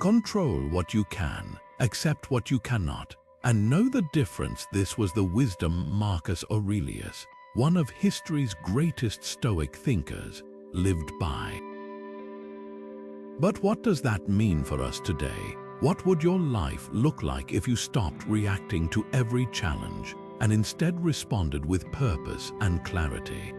Control what you can, accept what you cannot, and know the difference. This was the wisdom Marcus Aurelius, one of history's greatest Stoic thinkers, lived by. But what does that mean for us today? What would your life look like if you stopped reacting to every challenge and instead responded with purpose and clarity?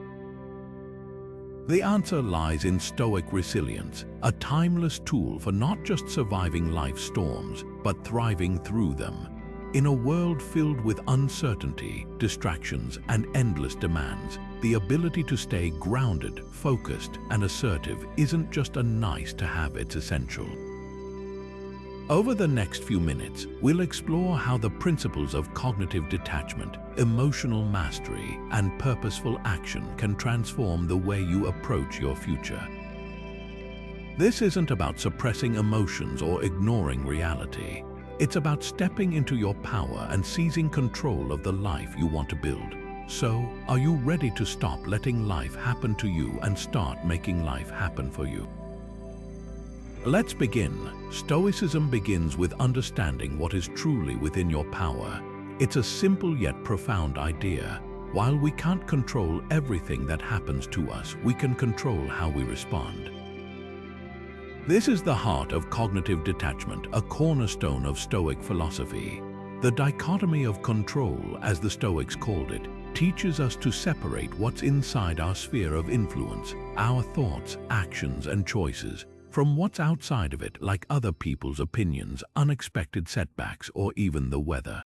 The answer lies in Stoic resilience, a timeless tool for not just surviving life's storms, but thriving through them. In a world filled with uncertainty, distractions, and endless demands, the ability to stay grounded, focused, and assertive isn't just a nice-to-have, it's essential. Over the next few minutes, we'll explore how the principles of cognitive detachment, emotional mastery, and purposeful action can transform the way you approach your future. This isn't about suppressing emotions or ignoring reality. It's about stepping into your power and seizing control of the life you want to build. So, are you ready to stop letting life happen to you and start making life happen for you? Let's begin. Stoicism begins with understanding what is truly within your power. It's a simple yet profound idea. While we can't control everything that happens to us, we can control how we respond. This is the heart of cognitive detachment, a cornerstone of Stoic philosophy. The dichotomy of control, as the Stoics called it, teaches us to separate what's inside our sphere of influence, our thoughts, actions, and choices, from what's outside of it, like other people's opinions, unexpected setbacks, or even the weather.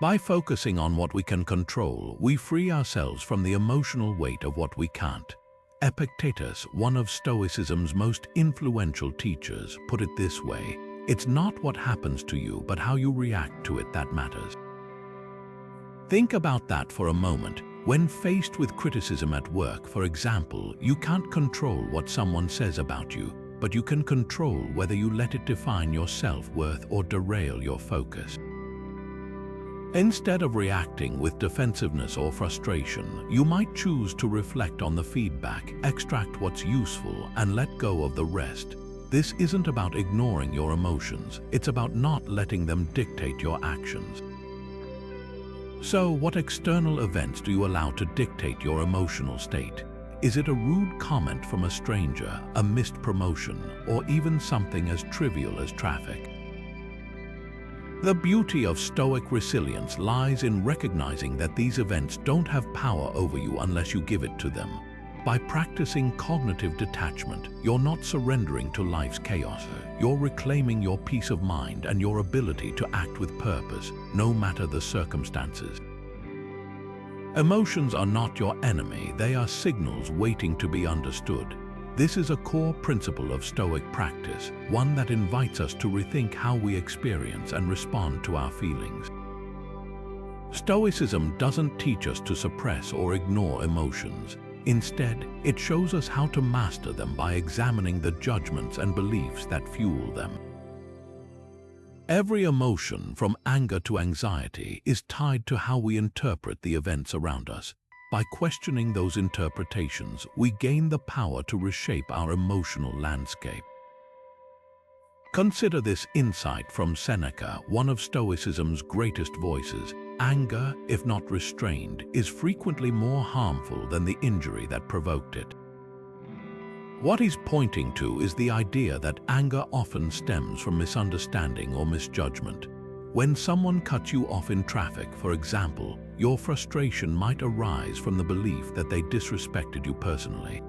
By focusing on what we can control, we free ourselves from the emotional weight of what we can't. Epictetus, one of Stoicism's most influential teachers, put it this way: it's not what happens to you, but how you react to it that matters. Think about that for a moment. When faced with criticism at work, for example, you can't control what someone says about you, but you can control whether you let it define your self-worth or derail your focus. Instead of reacting with defensiveness or frustration, you might choose to reflect on the feedback, extract what's useful, and let go of the rest. This isn't about ignoring your emotions, it's about not letting them dictate your actions. So, what external events do you allow to dictate your emotional state? Is it a rude comment from a stranger, a missed promotion, or even something as trivial as traffic? The beauty of Stoic resilience lies in recognizing that these events don't have power over you unless you give it to them. By practicing cognitive detachment, you're not surrendering to life's chaos. You're reclaiming your peace of mind and your ability to act with purpose, no matter the circumstances. Emotions are not your enemy, they are signals waiting to be understood. This is a core principle of Stoic practice, one that invites us to rethink how we experience and respond to our feelings. Stoicism doesn't teach us to suppress or ignore emotions. Instead, it shows us how to master them by examining the judgments and beliefs that fuel them. Every emotion, from anger to anxiety, is tied to how we interpret the events around us. By questioning those interpretations, we gain the power to reshape our emotional landscape. Consider this insight from Seneca, one of Stoicism's greatest voices. Anger, if not restrained, is frequently more harmful than the injury that provoked it. What he's pointing to is the idea that anger often stems from misunderstanding or misjudgment. When someone cuts you off in traffic, for example, your frustration might arise from the belief that they disrespected you personally.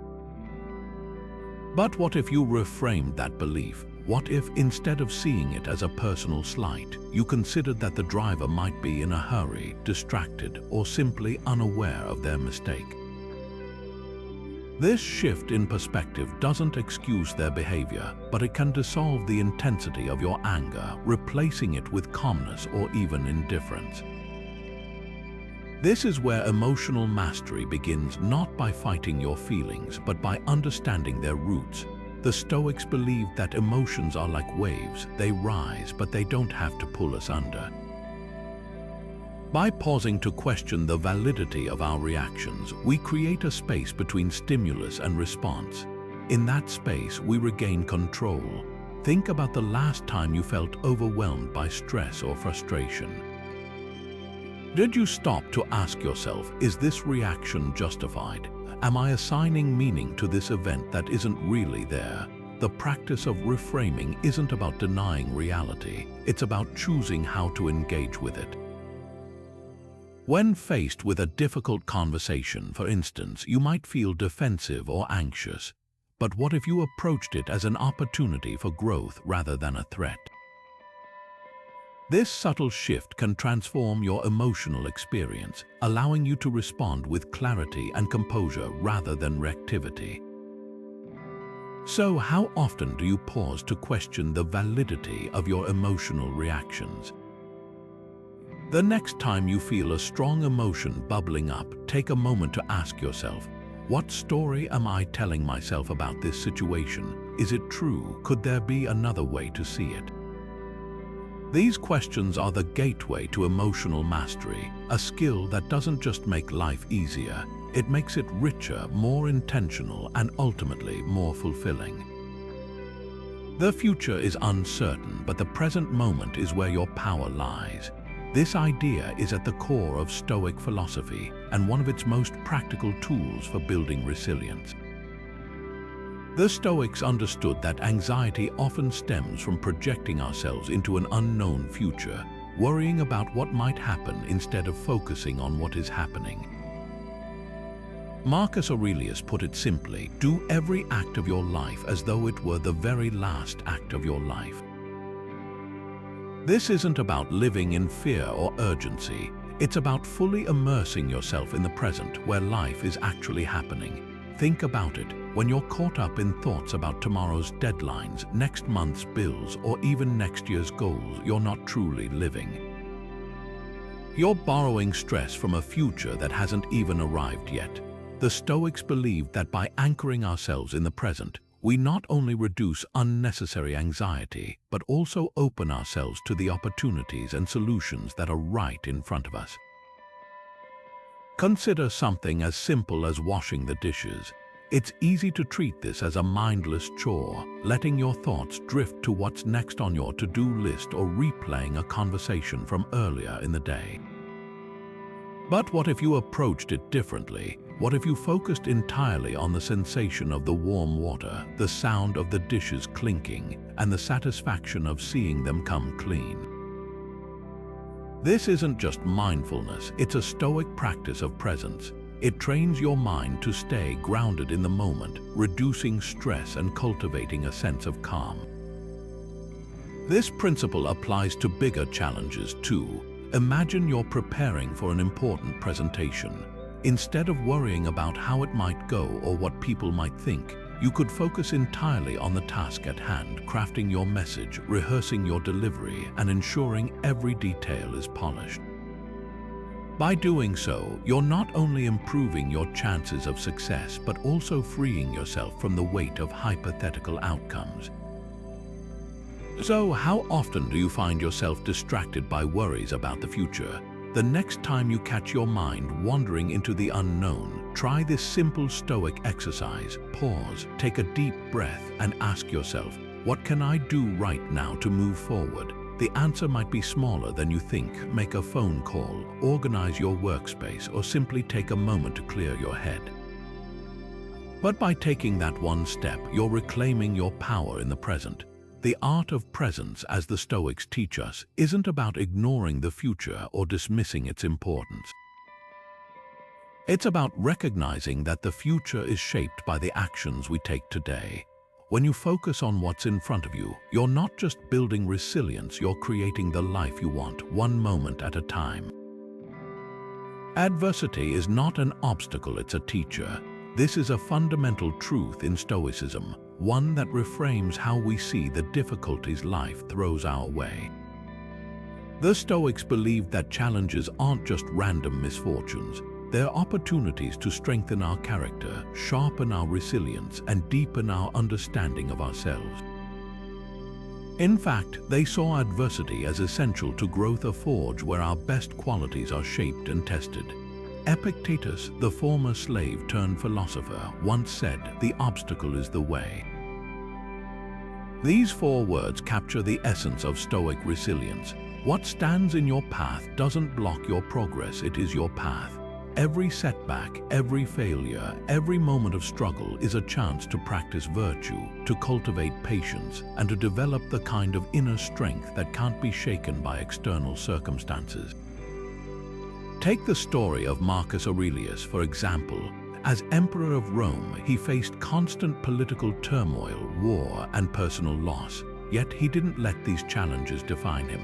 But what if you reframed that belief? What if, instead of seeing it as a personal slight, you considered that the driver might be in a hurry, distracted, or simply unaware of their mistake? This shift in perspective doesn't excuse their behavior, but it can dissolve the intensity of your anger, replacing it with calmness or even indifference. This is where emotional mastery begins, not by fighting your feelings, but by understanding their roots. The Stoics believed that emotions are like waves. They rise, but they don't have to pull us under. By pausing to question the validity of our reactions, we create a space between stimulus and response. In that space, we regain control. Think about the last time you felt overwhelmed by stress or frustration. Did you stop to ask yourself, is this reaction justified? Am I assigning meaning to this event that isn't really there? The practice of reframing isn't about denying reality, it's about choosing how to engage with it. When faced with a difficult conversation, for instance, you might feel defensive or anxious. But what if you approached it as an opportunity for growth rather than a threat? This subtle shift can transform your emotional experience, allowing you to respond with clarity and composure rather than reactivity. So, how often do you pause to question the validity of your emotional reactions? The next time you feel a strong emotion bubbling up, take a moment to ask yourself, what story am I telling myself about this situation? Is it true? Could there be another way to see it? These questions are the gateway to emotional mastery, a skill that doesn't just make life easier, it makes it richer, more intentional, and ultimately more fulfilling. The future is uncertain, but the present moment is where your power lies. This idea is at the core of Stoic philosophy and one of its most practical tools for building resilience. The Stoics understood that anxiety often stems from projecting ourselves into an unknown future, worrying about what might happen instead of focusing on what is happening. Marcus Aurelius put it simply, do every act of your life as though it were the very last act of your life. This isn't about living in fear or urgency. It's about fully immersing yourself in the present where life is actually happening. Think about it. When you're caught up in thoughts about tomorrow's deadlines, next month's bills, or even next year's goals, you're not truly living. You're borrowing stress from a future that hasn't even arrived yet. The Stoics believed that by anchoring ourselves in the present, we not only reduce unnecessary anxiety, but also open ourselves to the opportunities and solutions that are right in front of us. Consider something as simple as washing the dishes. It's easy to treat this as a mindless chore, letting your thoughts drift to what's next on your to-do list or replaying a conversation from earlier in the day. But what if you approached it differently? What if you focused entirely on the sensation of the warm water, the sound of the dishes clinking, and the satisfaction of seeing them come clean? This isn't just mindfulness, it's a Stoic practice of presence. It trains your mind to stay grounded in the moment, reducing stress and cultivating a sense of calm. This principle applies to bigger challenges too. Imagine you're preparing for an important presentation. Instead of worrying about how it might go or what people might think, you could focus entirely on the task at hand, crafting your message, rehearsing your delivery, and ensuring every detail is polished. By doing so, you're not only improving your chances of success, but also freeing yourself from the weight of hypothetical outcomes. So, how often do you find yourself distracted by worries about the future? The next time you catch your mind wandering into the unknown, try this simple Stoic exercise. Pause, take a deep breath, and ask yourself, what can I do right now to move forward? The answer might be smaller than you think. Make a phone call, organize your workspace, or simply take a moment to clear your head. But by taking that one step, you're reclaiming your power in the present. The art of presence, as the Stoics teach us, isn't about ignoring the future or dismissing its importance. It's about recognizing that the future is shaped by the actions we take today. When you focus on what's in front of you, you're not just building resilience, you're creating the life you want, one moment at a time. Adversity is not an obstacle, it's a teacher. This is a fundamental truth in Stoicism, one that reframes how we see the difficulties life throws our way. The Stoics believed that challenges aren't just random misfortunes. They're opportunities to strengthen our character, sharpen our resilience, and deepen our understanding of ourselves. In fact, they saw adversity as essential to growth, a forge where our best qualities are shaped and tested. Epictetus, the former slave turned philosopher, once said, "The obstacle is the way." These 4 words capture the essence of Stoic resilience. What stands in your path doesn't block your progress, it is your path. Every setback, every failure, every moment of struggle is a chance to practice virtue, to cultivate patience, and to develop the kind of inner strength that can't be shaken by external circumstances. Take the story of Marcus Aurelius, for example. As Emperor of Rome, he faced constant political turmoil, war, and personal loss, yet he didn't let these challenges define him.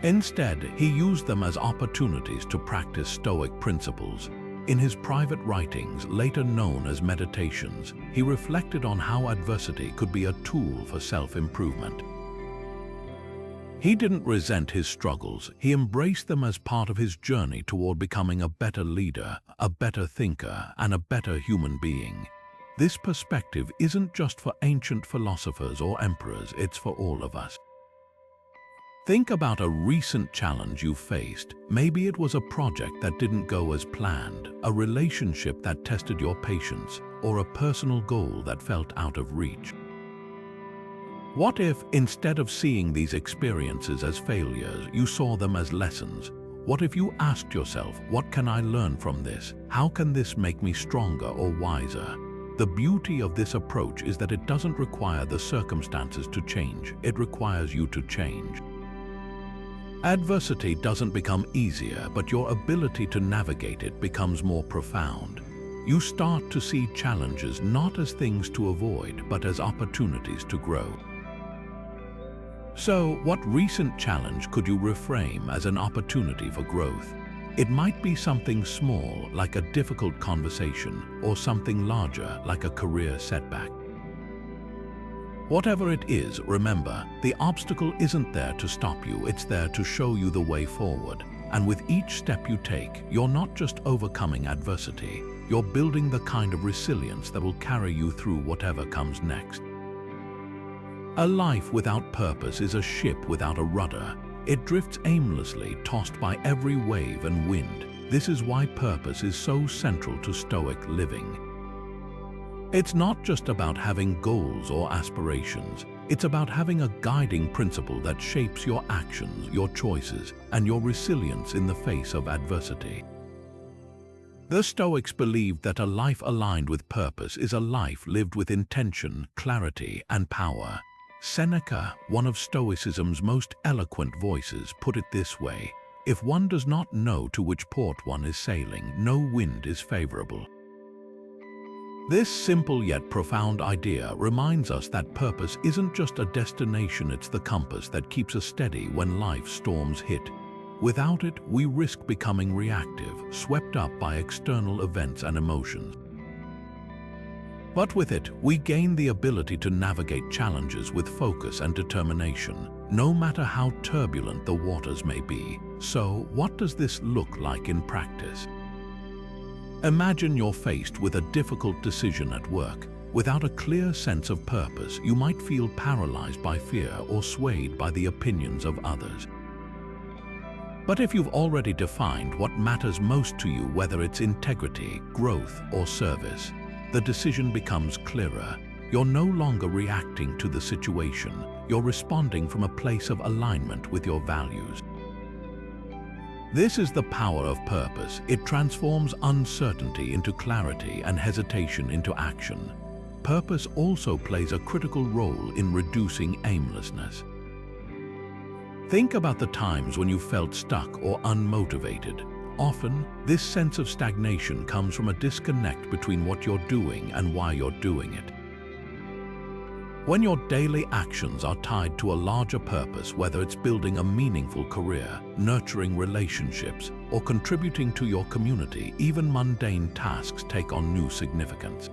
Instead, he used them as opportunities to practice Stoic principles. In his private writings, later known as Meditations, he reflected on how adversity could be a tool for self-improvement. He didn't resent his struggles, he embraced them as part of his journey toward becoming a better leader, a better thinker, and a better human being. This perspective isn't just for ancient philosophers or emperors, it's for all of us. Think about a recent challenge you faced. Maybe it was a project that didn't go as planned, a relationship that tested your patience, or a personal goal that felt out of reach. What if, instead of seeing these experiences as failures, you saw them as lessons? What if you asked yourself, what can I learn from this? How can this make me stronger or wiser? The beauty of this approach is that it doesn't require the circumstances to change, it requires you to change. Adversity doesn't become easier, but your ability to navigate it becomes more profound. You start to see challenges not as things to avoid, but as opportunities to grow. So, what recent challenge could you reframe as an opportunity for growth? It might be something small, like a difficult conversation, or something larger, like a career setback. Whatever it is, remember, the obstacle isn't there to stop you, it's there to show you the way forward. And with each step you take, you're not just overcoming adversity, you're building the kind of resilience that will carry you through whatever comes next. A life without purpose is a ship without a rudder. It drifts aimlessly, tossed by every wave and wind. This is why purpose is so central to Stoic living. It's not just about having goals or aspirations. It's about having a guiding principle that shapes your actions, your choices, and your resilience in the face of adversity. The Stoics believed that a life aligned with purpose is a life lived with intention, clarity, and power. Seneca, one of Stoicism's most eloquent voices, put it this way: if one does not know to which port one is sailing, no wind is favorable. This simple yet profound idea reminds us that purpose isn't just a destination, it's the compass that keeps us steady when life's storms hit. Without it, we risk becoming reactive, swept up by external events and emotions. But with it, we gain the ability to navigate challenges with focus and determination, no matter how turbulent the waters may be. So, what does this look like in practice? Imagine you're faced with a difficult decision at work. Without a clear sense of purpose, you might feel paralyzed by fear or swayed by the opinions of others. But if you've already defined what matters most to you, whether it's integrity, growth, or service, the decision becomes clearer. You're no longer reacting to the situation. You're responding from a place of alignment with your values. This is the power of purpose. It transforms uncertainty into clarity and hesitation into action. Purpose also plays a critical role in reducing aimlessness. Think about the times when you felt stuck or unmotivated. Often, this sense of stagnation comes from a disconnect between what you're doing and why you're doing it. When your daily actions are tied to a larger purpose, whether it's building a meaningful career, nurturing relationships, or contributing to your community, even mundane tasks take on new significance.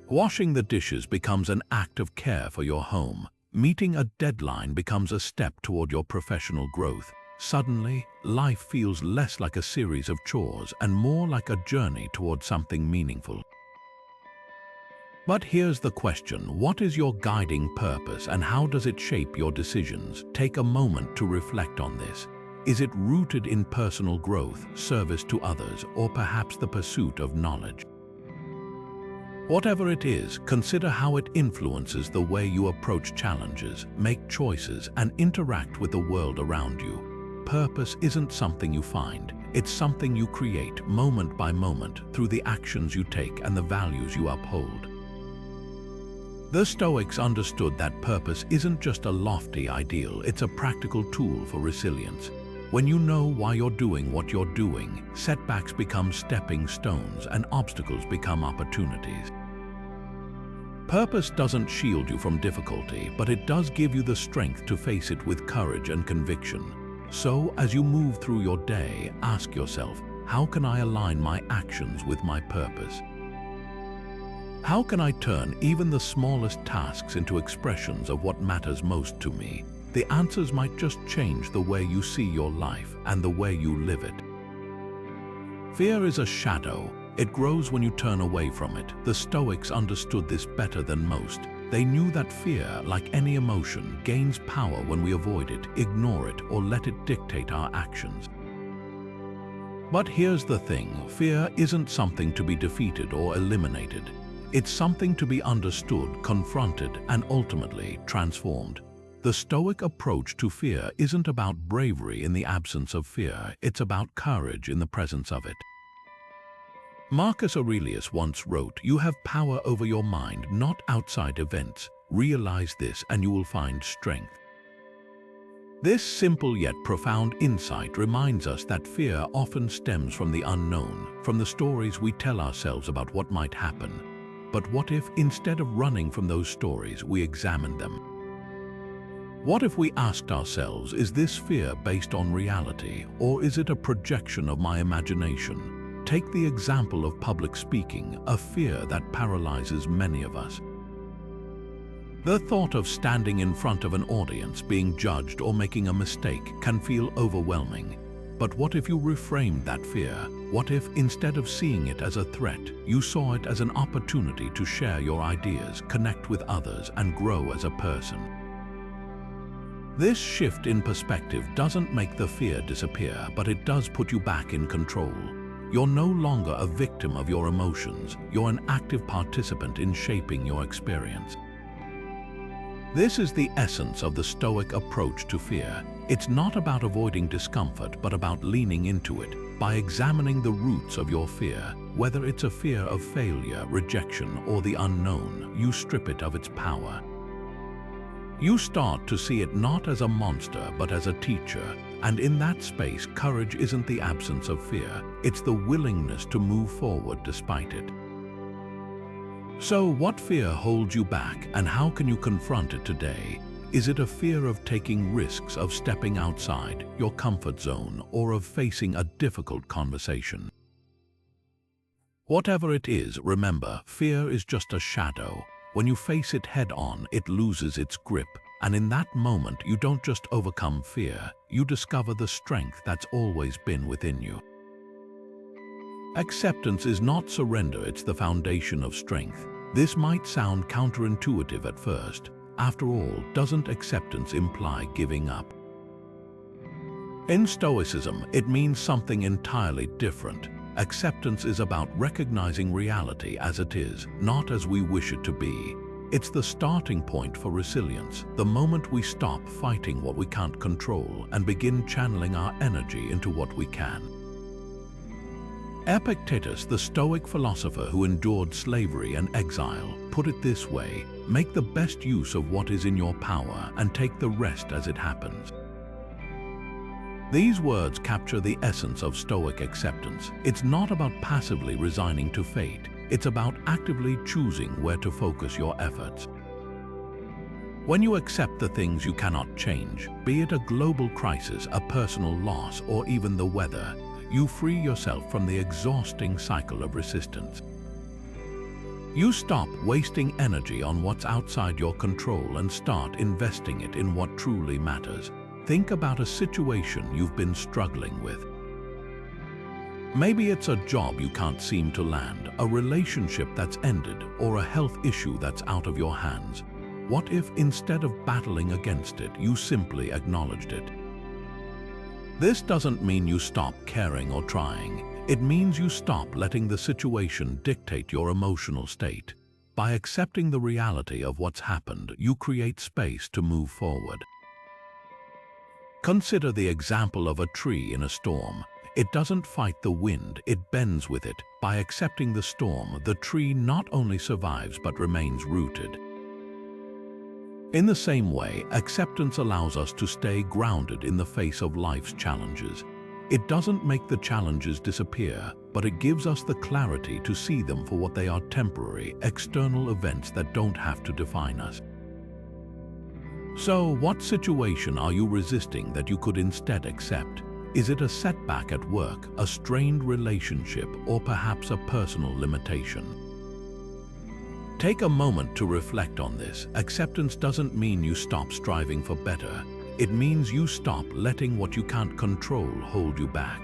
Washing the dishes becomes an act of care for your home. Meeting a deadline becomes a step toward your professional growth. Suddenly, life feels less like a series of chores and more like a journey toward something meaningful. But here's the question: what is your guiding purpose and how does it shape your decisions? Take a moment to reflect on this. Is it rooted in personal growth, service to others, or perhaps the pursuit of knowledge? Whatever it is, consider how it influences the way you approach challenges, make choices, and interact with the world around you. Purpose isn't something you find, it's something you create moment by moment through the actions you take and the values you uphold. The Stoics understood that purpose isn't just a lofty ideal, it's a practical tool for resilience. When you know why you're doing what you're doing, setbacks become stepping stones and obstacles become opportunities. Purpose doesn't shield you from difficulty, but it does give you the strength to face it with courage and conviction. So, as you move through your day, ask yourself, how can I align my actions with my purpose? How can I turn even the smallest tasks into expressions of what matters most to me? The answers might just change the way you see your life and the way you live it. Fear is a shadow. It grows when you turn away from it. The Stoics understood this better than most. They knew that fear, like any emotion, gains power when we avoid it, ignore it, or let it dictate our actions. But here's the thing, fear isn't something to be defeated or eliminated. It's something to be understood, confronted, and ultimately transformed. The Stoic approach to fear isn't about bravery in the absence of fear, it's about courage in the presence of it. Marcus Aurelius once wrote, "You have power over your mind, not outside events. Realize this and you will find strength." This simple yet profound insight reminds us that fear often stems from the unknown, from the stories we tell ourselves about what might happen. But what if, instead of running from those stories, we examined them? What if we asked ourselves, is this fear based on reality, or is it a projection of my imagination? Take the example of public speaking, a fear that paralyzes many of us. The thought of standing in front of an audience, being judged, or making a mistake can feel overwhelming. But what if you reframed that fear? What if, instead of seeing it as a threat, you saw it as an opportunity to share your ideas, connect with others, and grow as a person? This shift in perspective doesn't make the fear disappear, but it does put you back in control. You're no longer a victim of your emotions, you're an active participant in shaping your experience. This is the essence of the Stoic approach to fear. It's not about avoiding discomfort, but about leaning into it. By examining the roots of your fear, whether it's a fear of failure, rejection, or the unknown, you strip it of its power. You start to see it not as a monster, but as a teacher. And in that space, courage isn't the absence of fear, it's the willingness to move forward despite it. So, what fear holds you back, and how can you confront it today? Is it a fear of taking risks, of stepping outside your comfort zone, or of facing a difficult conversation? Whatever it is, remember, fear is just a shadow. When you face it head-on, it loses its grip, and in that moment, you don't just overcome fear, you discover the strength that's always been within you. Acceptance is not surrender, it's the foundation of strength. This might sound counterintuitive at first. After all, doesn't acceptance imply giving up? In Stoicism, it means something entirely different. Acceptance is about recognizing reality as it is, not as we wish it to be. It's the starting point for resilience, the moment we stop fighting what we can't control and begin channeling our energy into what we can. Epictetus, the Stoic philosopher who endured slavery and exile, put it this way: make the best use of what is in your power and take the rest as it happens. These words capture the essence of Stoic acceptance. It's not about passively resigning to fate. It's about actively choosing where to focus your efforts. When you accept the things you cannot change, be it a global crisis, a personal loss, or even the weather, you free yourself from the exhausting cycle of resistance. You stop wasting energy on what's outside your control and start investing it in what truly matters. Think about a situation you've been struggling with. Maybe it's a job you can't seem to land, a relationship that's ended, or a health issue that's out of your hands. What if, instead of battling against it, you simply acknowledged it? This doesn't mean you stop caring or trying. It means you stop letting the situation dictate your emotional state. By accepting the reality of what's happened, you create space to move forward. Consider the example of a tree in a storm. It doesn't fight the wind, it bends with it. By accepting the storm, the tree not only survives but remains rooted. In the same way, acceptance allows us to stay grounded in the face of life's challenges. It doesn't make the challenges disappear, but it gives us the clarity to see them for what they are: temporary, external events that don't have to define us. So, what situation are you resisting that you could instead accept? Is it a setback at work, a strained relationship, or perhaps a personal limitation? Take a moment to reflect on this. Acceptance doesn't mean you stop striving for better. It means you stop letting what you can't control hold you back.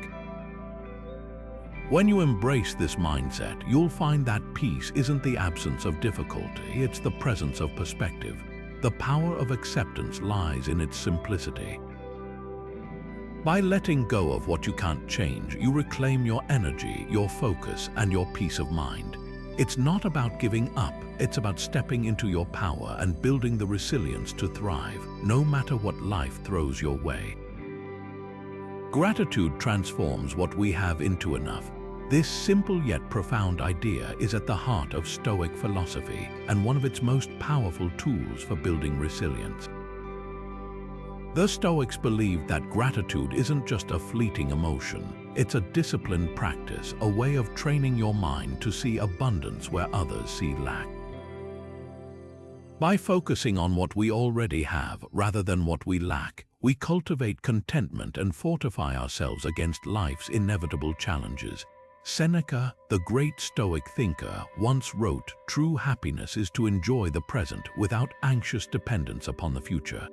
When you embrace this mindset, you'll find that peace isn't the absence of difficulty, it's the presence of perspective. The power of acceptance lies in its simplicity. By letting go of what you can't change, you reclaim your energy, your focus, and your peace of mind. It's not about giving up, it's about stepping into your power and building the resilience to thrive, no matter what life throws your way. Gratitude transforms what we have into enough. This simple yet profound idea is at the heart of Stoic philosophy and one of its most powerful tools for building resilience. The Stoics believed that gratitude isn't just a fleeting emotion, it's a disciplined practice, a way of training your mind to see abundance where others see lack. By focusing on what we already have rather than what we lack, we cultivate contentment and fortify ourselves against life's inevitable challenges. Seneca, the great Stoic thinker, once wrote, "True happiness is to enjoy the present without anxious dependence upon the future."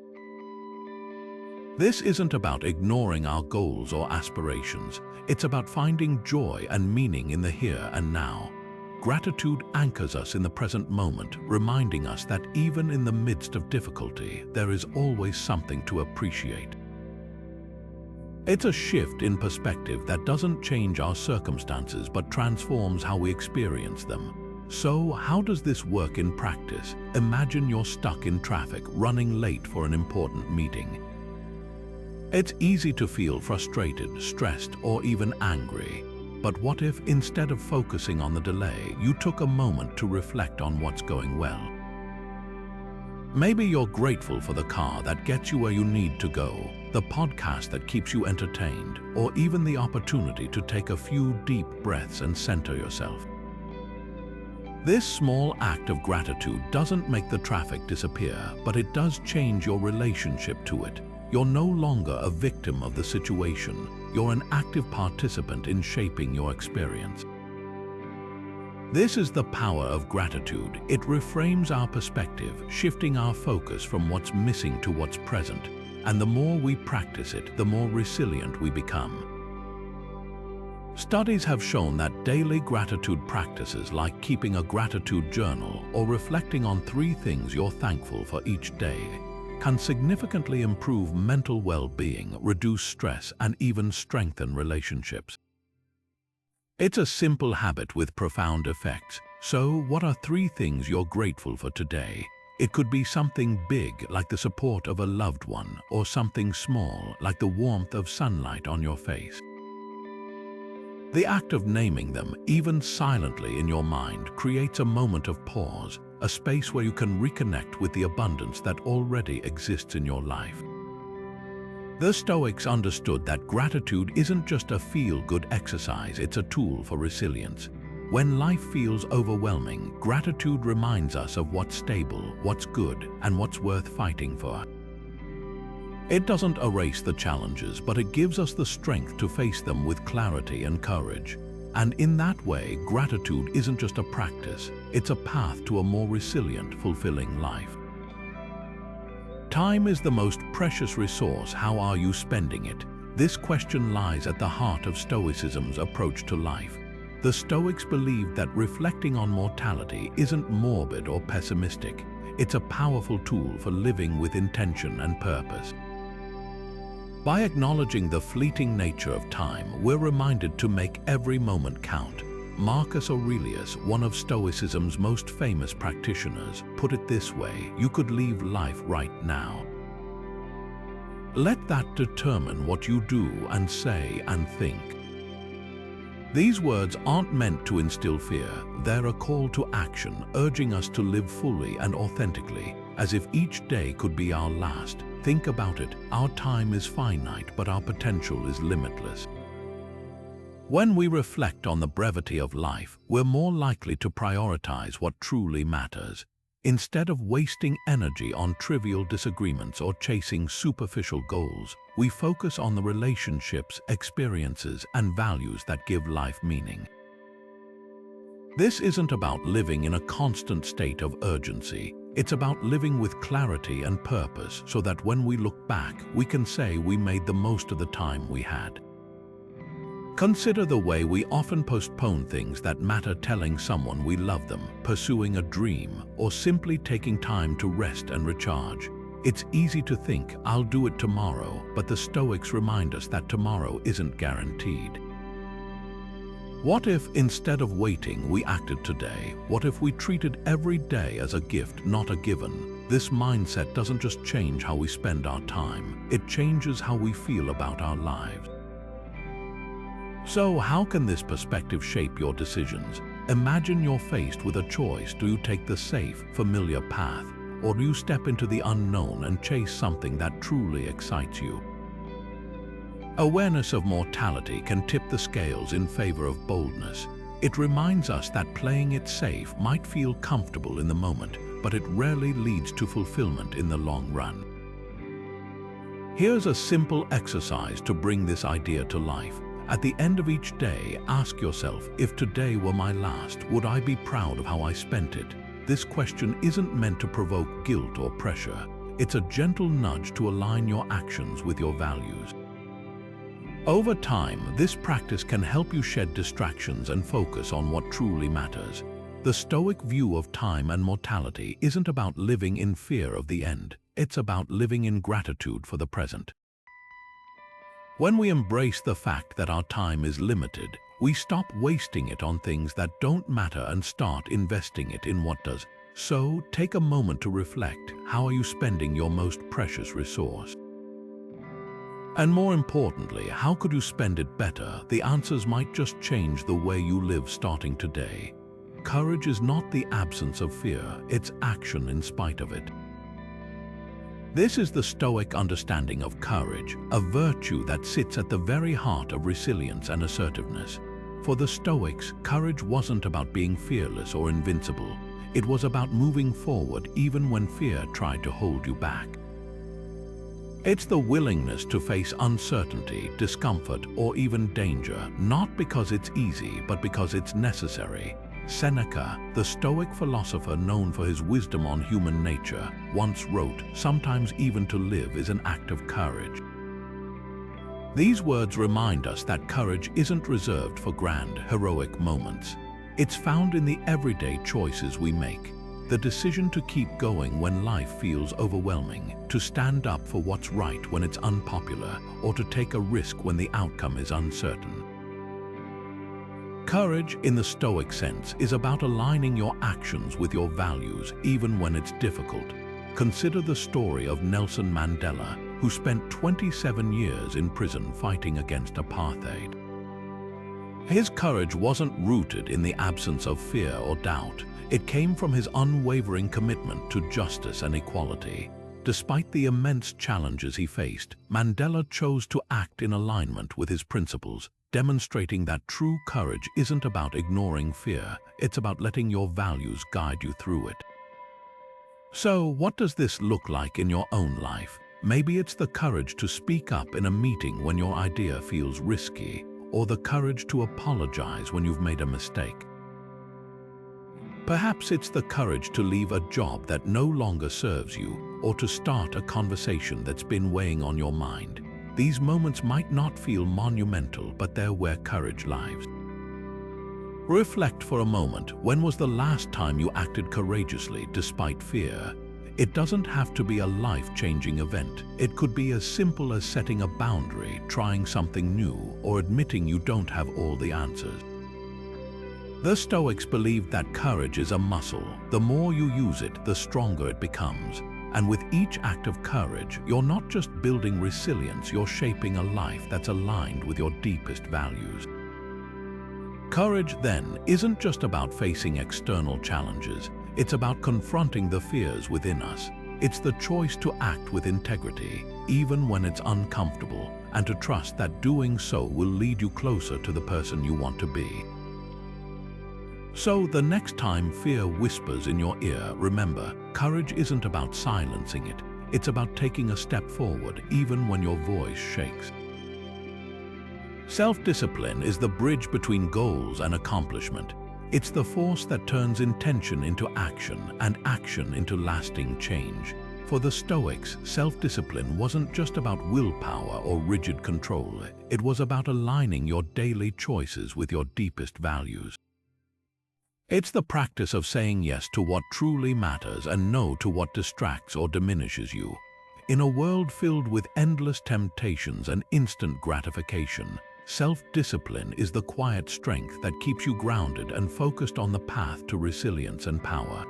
This isn't about ignoring our goals or aspirations. It's about finding joy and meaning in the here and now. Gratitude anchors us in the present moment, reminding us that even in the midst of difficulty, there is always something to appreciate. It's a shift in perspective that doesn't change our circumstances but transforms how we experience them. So, how does this work in practice? Imagine you're stuck in traffic, running late for an important meeting. It's easy to feel frustrated, stressed, or even angry. But what if, instead of focusing on the delay, you took a moment to reflect on what's going well? Maybe you're grateful for the car that gets you where you need to go, the podcast that keeps you entertained, or even the opportunity to take a few deep breaths and center yourself. This small act of gratitude doesn't make the traffic disappear, but it does change your relationship to it. You're no longer a victim of the situation. You're an active participant in shaping your experience. This is the power of gratitude. It reframes our perspective, shifting our focus from what's missing to what's present. And the more we practice it, the more resilient we become. Studies have shown that daily gratitude practices like keeping a gratitude journal or reflecting on 3 things you're thankful for each day can significantly improve mental well-being, reduce stress, and even strengthen relationships. It's a simple habit with profound effects. So, what are 3 things you're grateful for today? It could be something big, like the support of a loved one, or something small, like the warmth of sunlight on your face. The act of naming them, even silently in your mind, creates a moment of pause, a space where you can reconnect with the abundance that already exists in your life. The Stoics understood that gratitude isn't just a feel-good exercise, it's a tool for resilience. When life feels overwhelming, gratitude reminds us of what's stable, what's good, and what's worth fighting for. It doesn't erase the challenges, but it gives us the strength to face them with clarity and courage. And in that way, gratitude isn't just a practice, it's a path to a more resilient, fulfilling life. Time is the most precious resource. How are you spending it? This question lies at the heart of Stoicism's approach to life. The Stoics believed that reflecting on mortality isn't morbid or pessimistic. It's a powerful tool for living with intention and purpose. By acknowledging the fleeting nature of time, we're reminded to make every moment count. Marcus Aurelius, one of Stoicism's most famous practitioners, put it this way: you could leave life right now. Let that determine what you do and say and think. These words aren't meant to instill fear, they're a call to action, urging us to live fully and authentically, as if each day could be our last. Think about it, our time is finite, but our potential is limitless. When we reflect on the brevity of life, we're more likely to prioritize what truly matters. Instead of wasting energy on trivial disagreements or chasing superficial goals, we focus on the relationships, experiences, and values that give life meaning. This isn't about living in a constant state of urgency. It's about living with clarity and purpose so that when we look back, we can say we made the most of the time we had. Consider the way we often postpone things that matter: telling someone we love them, pursuing a dream, or simply taking time to rest and recharge. It's easy to think, I'll do it tomorrow, but the Stoics remind us that tomorrow isn't guaranteed. What if, instead of waiting, we acted today? What if we treated every day as a gift, not a given? This mindset doesn't just change how we spend our time, it changes how we feel about our lives. So, how can this perspective shape your decisions? Imagine you're faced with a choice. Do you take the safe, familiar path, or do you step into the unknown and chase something that truly excites you? Awareness of mortality can tip the scales in favor of boldness. It reminds us that playing it safe might feel comfortable in the moment, but it rarely leads to fulfillment in the long run. Here's a simple exercise to bring this idea to life. At the end of each day, ask yourself, if today were my last, would I be proud of how I spent it? This question isn't meant to provoke guilt or pressure. It's a gentle nudge to align your actions with your values. Over time, this practice can help you shed distractions and focus on what truly matters. The Stoic view of time and mortality isn't about living in fear of the end. It's about living in gratitude for the present. When we embrace the fact that our time is limited, we stop wasting it on things that don't matter and start investing it in what does. So, take a moment to reflect. How are you spending your most precious resource? And more importantly, how could you spend it better? The answers might just change the way you live starting today. Courage is not the absence of fear, it's action in spite of it. This is the Stoic understanding of courage, a virtue that sits at the very heart of resilience and assertiveness. For the Stoics, courage wasn't about being fearless or invincible. It was about moving forward even when fear tried to hold you back. It's the willingness to face uncertainty, discomfort, or even danger, not because it's easy, but because it's necessary. Seneca, the Stoic philosopher known for his wisdom on human nature, once wrote, "Sometimes even to live is an act of courage." These words remind us that courage isn't reserved for grand, heroic moments. It's found in the everyday choices we make. The decision to keep going when life feels overwhelming, to stand up for what's right when it's unpopular, or to take a risk when the outcome is uncertain. Courage, in the Stoic sense, is about aligning your actions with your values, even when it's difficult. Consider the story of Nelson Mandela, who spent 27 years in prison fighting against apartheid. His courage wasn't rooted in the absence of fear or doubt. It came from his unwavering commitment to justice and equality. Despite the immense challenges he faced, Mandela chose to act in alignment with his principles, demonstrating that true courage isn't about ignoring fear, it's about letting your values guide you through it. So, what does this look like in your own life? Maybe it's the courage to speak up in a meeting when your idea feels risky, or the courage to apologize when you've made a mistake. Perhaps it's the courage to leave a job that no longer serves you, or to start a conversation that's been weighing on your mind. These moments might not feel monumental, but they're where courage lies. Reflect for a moment. When was the last time you acted courageously despite fear? It doesn't have to be a life-changing event. It could be as simple as setting a boundary, trying something new, or admitting you don't have all the answers. The Stoics believed that courage is a muscle. The more you use it, the stronger it becomes. And with each act of courage, you're not just building resilience, you're shaping a life that's aligned with your deepest values. Courage, then, isn't just about facing external challenges. It's about confronting the fears within us. It's the choice to act with integrity, even when it's uncomfortable, and to trust that doing so will lead you closer to the person you want to be. So, the next time fear whispers in your ear, remember, courage isn't about silencing it. It's about taking a step forward, even when your voice shakes. Self-discipline is the bridge between goals and accomplishment. It's the force that turns intention into action and action into lasting change. For the Stoics, self-discipline wasn't just about willpower or rigid control. It was about aligning your daily choices with your deepest values. It's the practice of saying yes to what truly matters and no to what distracts or diminishes you. In a world filled with endless temptations and instant gratification, self-discipline is the quiet strength that keeps you grounded and focused on the path to resilience and power.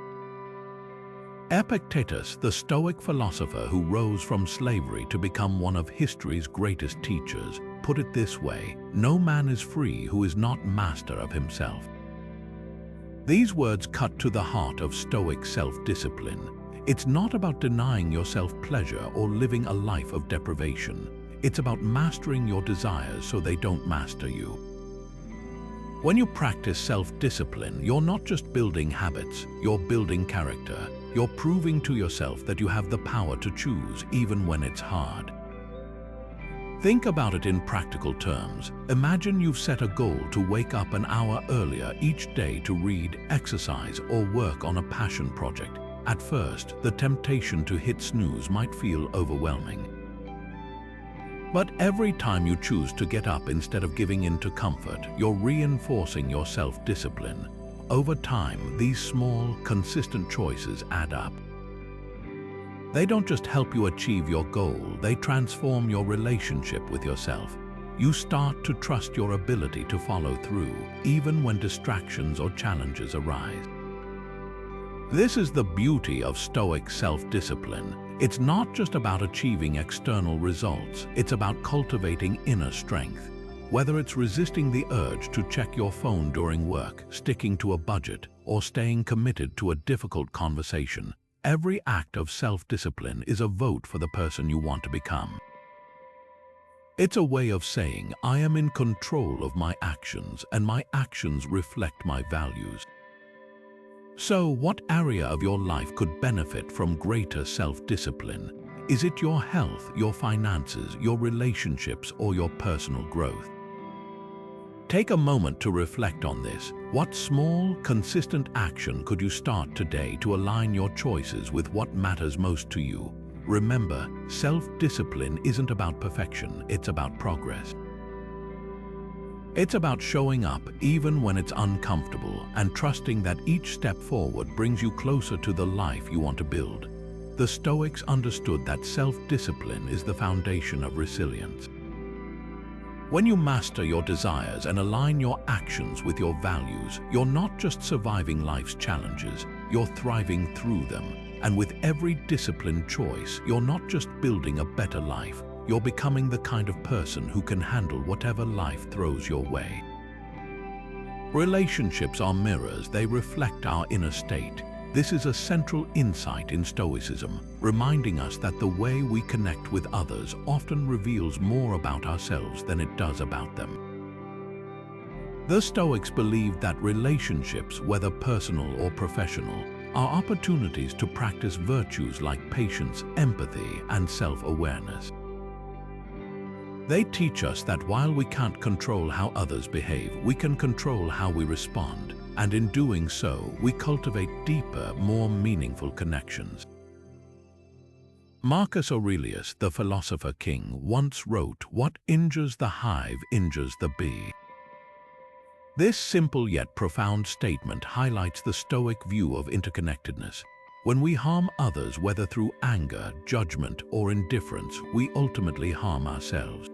Epictetus, the Stoic philosopher who rose from slavery to become one of history's greatest teachers, put it this way: "No man is free who is not master of himself." These words cut to the heart of Stoic self-discipline. It's not about denying yourself pleasure or living a life of deprivation. It's about mastering your desires so they don't master you. When you practice self-discipline, you're not just building habits, you're building character. You're proving to yourself that you have the power to choose even when it's hard. Think about it in practical terms. Imagine you've set a goal to wake up an hour earlier each day to read, exercise, or work on a passion project. At first, the temptation to hit snooze might feel overwhelming. But every time you choose to get up instead of giving in to comfort, you're reinforcing your self-discipline. Over time, these small, consistent choices add up. They don't just help you achieve your goal, they transform your relationship with yourself. You start to trust your ability to follow through, even when distractions or challenges arise. This is the beauty of Stoic self-discipline. It's not just about achieving external results, it's about cultivating inner strength. Whether it's resisting the urge to check your phone during work, sticking to a budget, or staying committed to a difficult conversation, every act of self-discipline is a vote for the person you want to become. It's a way of saying, I am in control of my actions, and my actions reflect my values. So, what area of your life could benefit from greater self-discipline? Is it your health, your finances, your relationships, or your personal growth? Take a moment to reflect on this. What small, consistent action could you start today to align your choices with what matters most to you? Remember, self-discipline isn't about perfection, it's about progress. It's about showing up even when it's uncomfortable and trusting that each step forward brings you closer to the life you want to build. The Stoics understood that self-discipline is the foundation of resilience. When you master your desires and align your actions with your values, you're not just surviving life's challenges, you're thriving through them. And with every disciplined choice, you're not just building a better life, you're becoming the kind of person who can handle whatever life throws your way. Relationships are mirrors, they reflect our inner state. This is a central insight in Stoicism, reminding us that the way we connect with others often reveals more about ourselves than it does about them. The Stoics believed that relationships, whether personal or professional, are opportunities to practice virtues like patience, empathy, and self-awareness. They teach us that while we can't control how others behave, we can control how we respond. And in doing so, we cultivate deeper, more meaningful connections. Marcus Aurelius, the philosopher king, once wrote, "What injures the hive injures the bee." This simple yet profound statement highlights the Stoic view of interconnectedness. When we harm others, whether through anger, judgment, or indifference, we ultimately harm ourselves.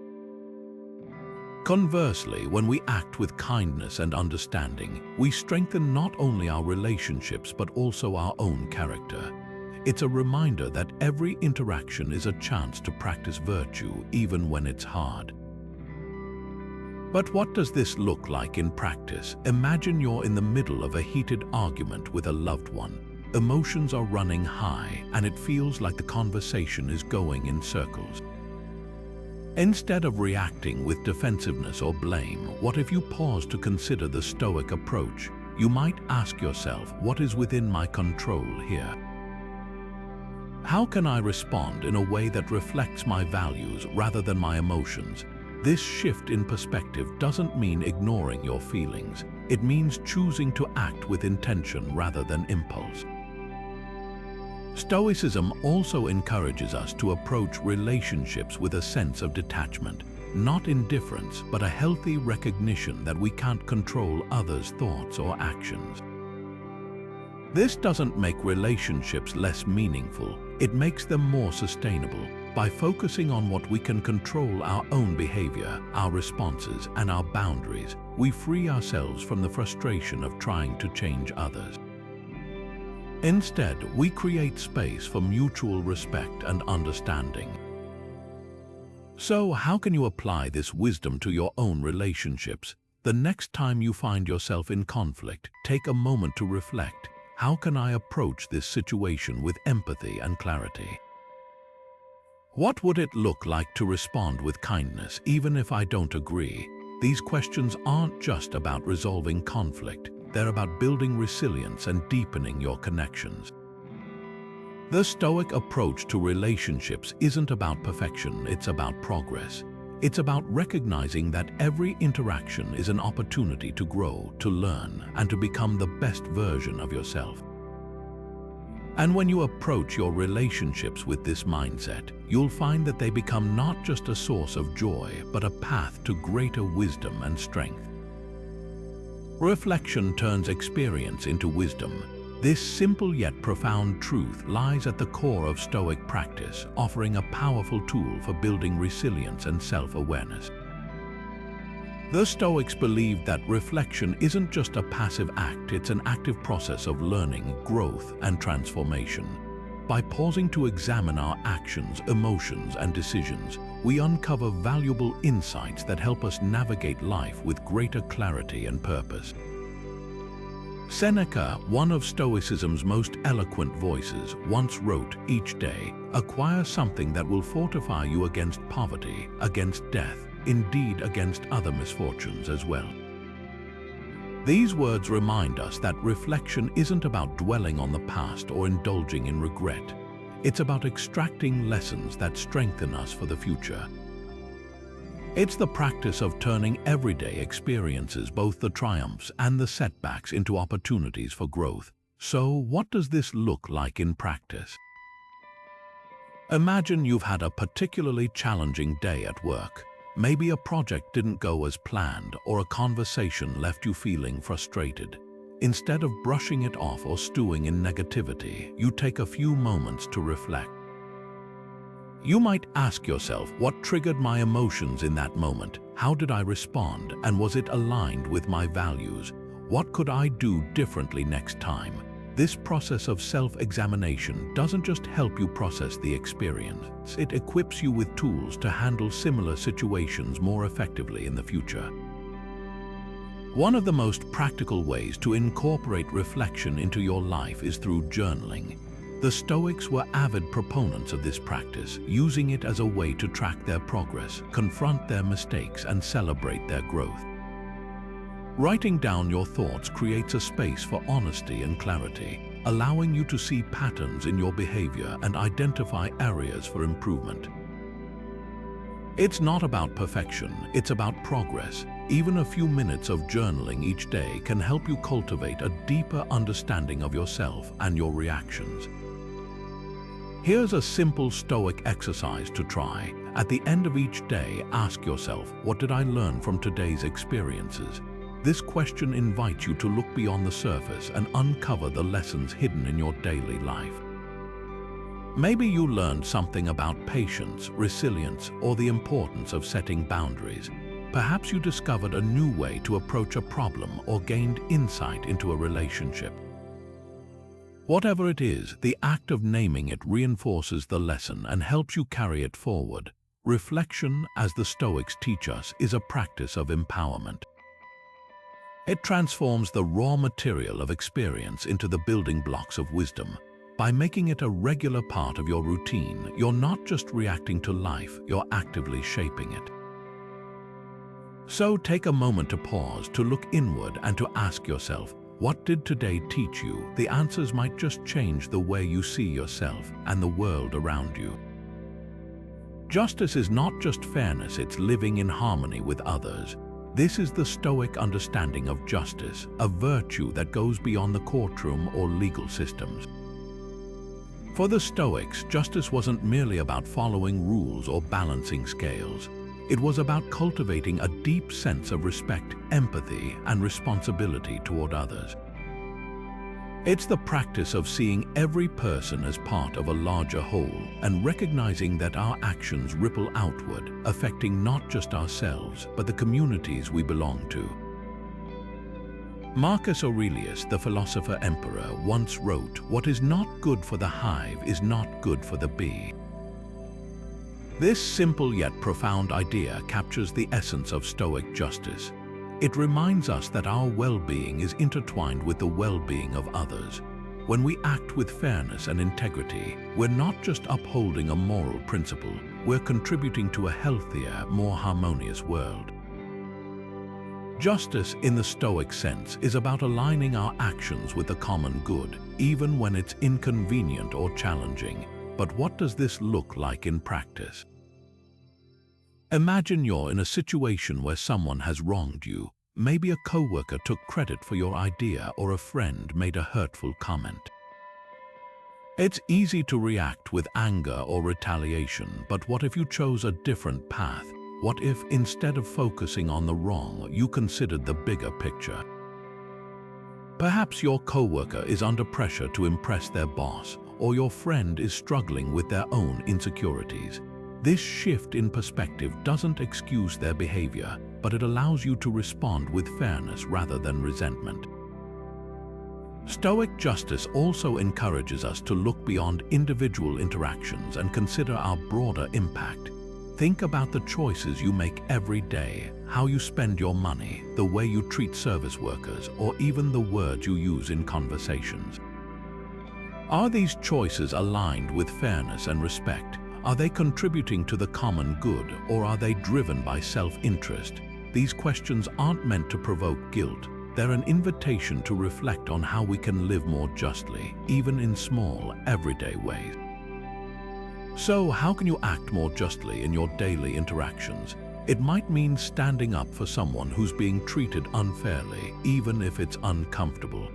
Conversely, when we act with kindness and understanding, we strengthen not only our relationships but also our own character. It's a reminder that every interaction is a chance to practice virtue, even when it's hard. But what does this look like in practice? Imagine you're in the middle of a heated argument with a loved one. Emotions are running high, and it feels like the conversation is going in circles. Instead of reacting with defensiveness or blame, what if you pause to consider the Stoic approach? You might ask yourself, what is within my control here? How can I respond in a way that reflects my values rather than my emotions? This shift in perspective doesn't mean ignoring your feelings. It means choosing to act with intention rather than impulse. Stoicism also encourages us to approach relationships with a sense of detachment, not indifference, but a healthy recognition that we can't control others' thoughts or actions. This doesn't make relationships less meaningful, it makes them more sustainable. By focusing on what we can control, our own behavior, our responses, and our boundaries, we free ourselves from the frustration of trying to change others. Instead, we create space for mutual respect and understanding. So, how can you apply this wisdom to your own relationships? The next time you find yourself in conflict, take a moment to reflect. How can I approach this situation with empathy and clarity? What would it look like to respond with kindness, even if I don't agree? These questions aren't just about resolving conflict. They're about building resilience and deepening your connections. The Stoic approach to relationships isn't about perfection, it's about progress. It's about recognizing that every interaction is an opportunity to grow, to learn, and to become the best version of yourself. And when you approach your relationships with this mindset, you'll find that they become not just a source of joy, but a path to greater wisdom and strength. Reflection turns experience into wisdom. This simple yet profound truth lies at the core of Stoic practice, offering a powerful tool for building resilience and self-awareness. The Stoics believed that reflection isn't just a passive act, it's an active process of learning, growth, and transformation. By pausing to examine our actions, emotions, and decisions, we uncover valuable insights that help us navigate life with greater clarity and purpose. Seneca, one of Stoicism's most eloquent voices, once wrote, "Each day, acquire something that will fortify you against poverty, against death, indeed against other misfortunes as well." These words remind us that reflection isn't about dwelling on the past or indulging in regret. It's about extracting lessons that strengthen us for the future. It's the practice of turning everyday experiences, both the triumphs and the setbacks, into opportunities for growth. So, what does this look like in practice? Imagine you've had a particularly challenging day at work. Maybe a project didn't go as planned, or a conversation left you feeling frustrated. Instead of brushing it off or stewing in negativity, you take a few moments to reflect. You might ask yourself, what triggered my emotions in that moment? How did I respond? And was it aligned with my values? What could I do differently next time? This process of self-examination doesn't just help you process the experience, it equips you with tools to handle similar situations more effectively in the future. One of the most practical ways to incorporate reflection into your life is through journaling. The Stoics were avid proponents of this practice, using it as a way to track their progress, confront their mistakes, and celebrate their growth. Writing down your thoughts creates a space for honesty and clarity, allowing you to see patterns in your behavior and identify areas for improvement. It's not about perfection, it's about progress. Even a few minutes of journaling each day can help you cultivate a deeper understanding of yourself and your reactions. Here's a simple Stoic exercise to try. At the end of each day, ask yourself, what did I learn from today's experiences? This question invites you to look beyond the surface and uncover the lessons hidden in your daily life. Maybe you learned something about patience, resilience, or the importance of setting boundaries. Perhaps you discovered a new way to approach a problem or gained insight into a relationship. Whatever it is, the act of naming it reinforces the lesson and helps you carry it forward. Reflection, as the Stoics teach us, is a practice of empowerment. It transforms the raw material of experience into the building blocks of wisdom. By making it a regular part of your routine, you're not just reacting to life, you're actively shaping it. So take a moment to pause, to look inward and to ask yourself, what did today teach you? The answers might just change the way you see yourself and the world around you. Justice is not just fairness, it's living in harmony with others. This is the Stoic understanding of justice, a virtue that goes beyond the courtroom or legal systems. For the Stoics, justice wasn't merely about following rules or balancing scales. It was about cultivating a deep sense of respect, empathy, and responsibility toward others. It's the practice of seeing every person as part of a larger whole and recognizing that our actions ripple outward, affecting not just ourselves, but the communities we belong to. Marcus Aurelius, the philosopher-emperor, once wrote, "What is not good for the hive is not good for the bee." This simple yet profound idea captures the essence of Stoic justice. It reminds us that our well-being is intertwined with the well-being of others. When we act with fairness and integrity, we're not just upholding a moral principle, we're contributing to a healthier, more harmonious world. Justice, in the Stoic sense, is about aligning our actions with the common good, even when it's inconvenient or challenging. But what does this look like in practice? Imagine you're in a situation where someone has wronged you. Maybe a coworker took credit for your idea or a friend made a hurtful comment. It's easy to react with anger or retaliation, but what if you chose a different path? What if, instead of focusing on the wrong, you considered the bigger picture? Perhaps your coworker is under pressure to impress their boss, or your friend is struggling with their own insecurities. This shift in perspective doesn't excuse their behavior, but it allows you to respond with fairness rather than resentment. Stoic justice also encourages us to look beyond individual interactions and consider our broader impact. Think about the choices you make every day, how you spend your money, the way you treat service workers, or even the words you use in conversations. Are these choices aligned with fairness and respect? Are they contributing to the common good, or are they driven by self-interest? These questions aren't meant to provoke guilt. They're an invitation to reflect on how we can live more justly, even in small, everyday ways. So, how can you act more justly in your daily interactions? It might mean standing up for someone who's being treated unfairly, even if it's uncomfortable.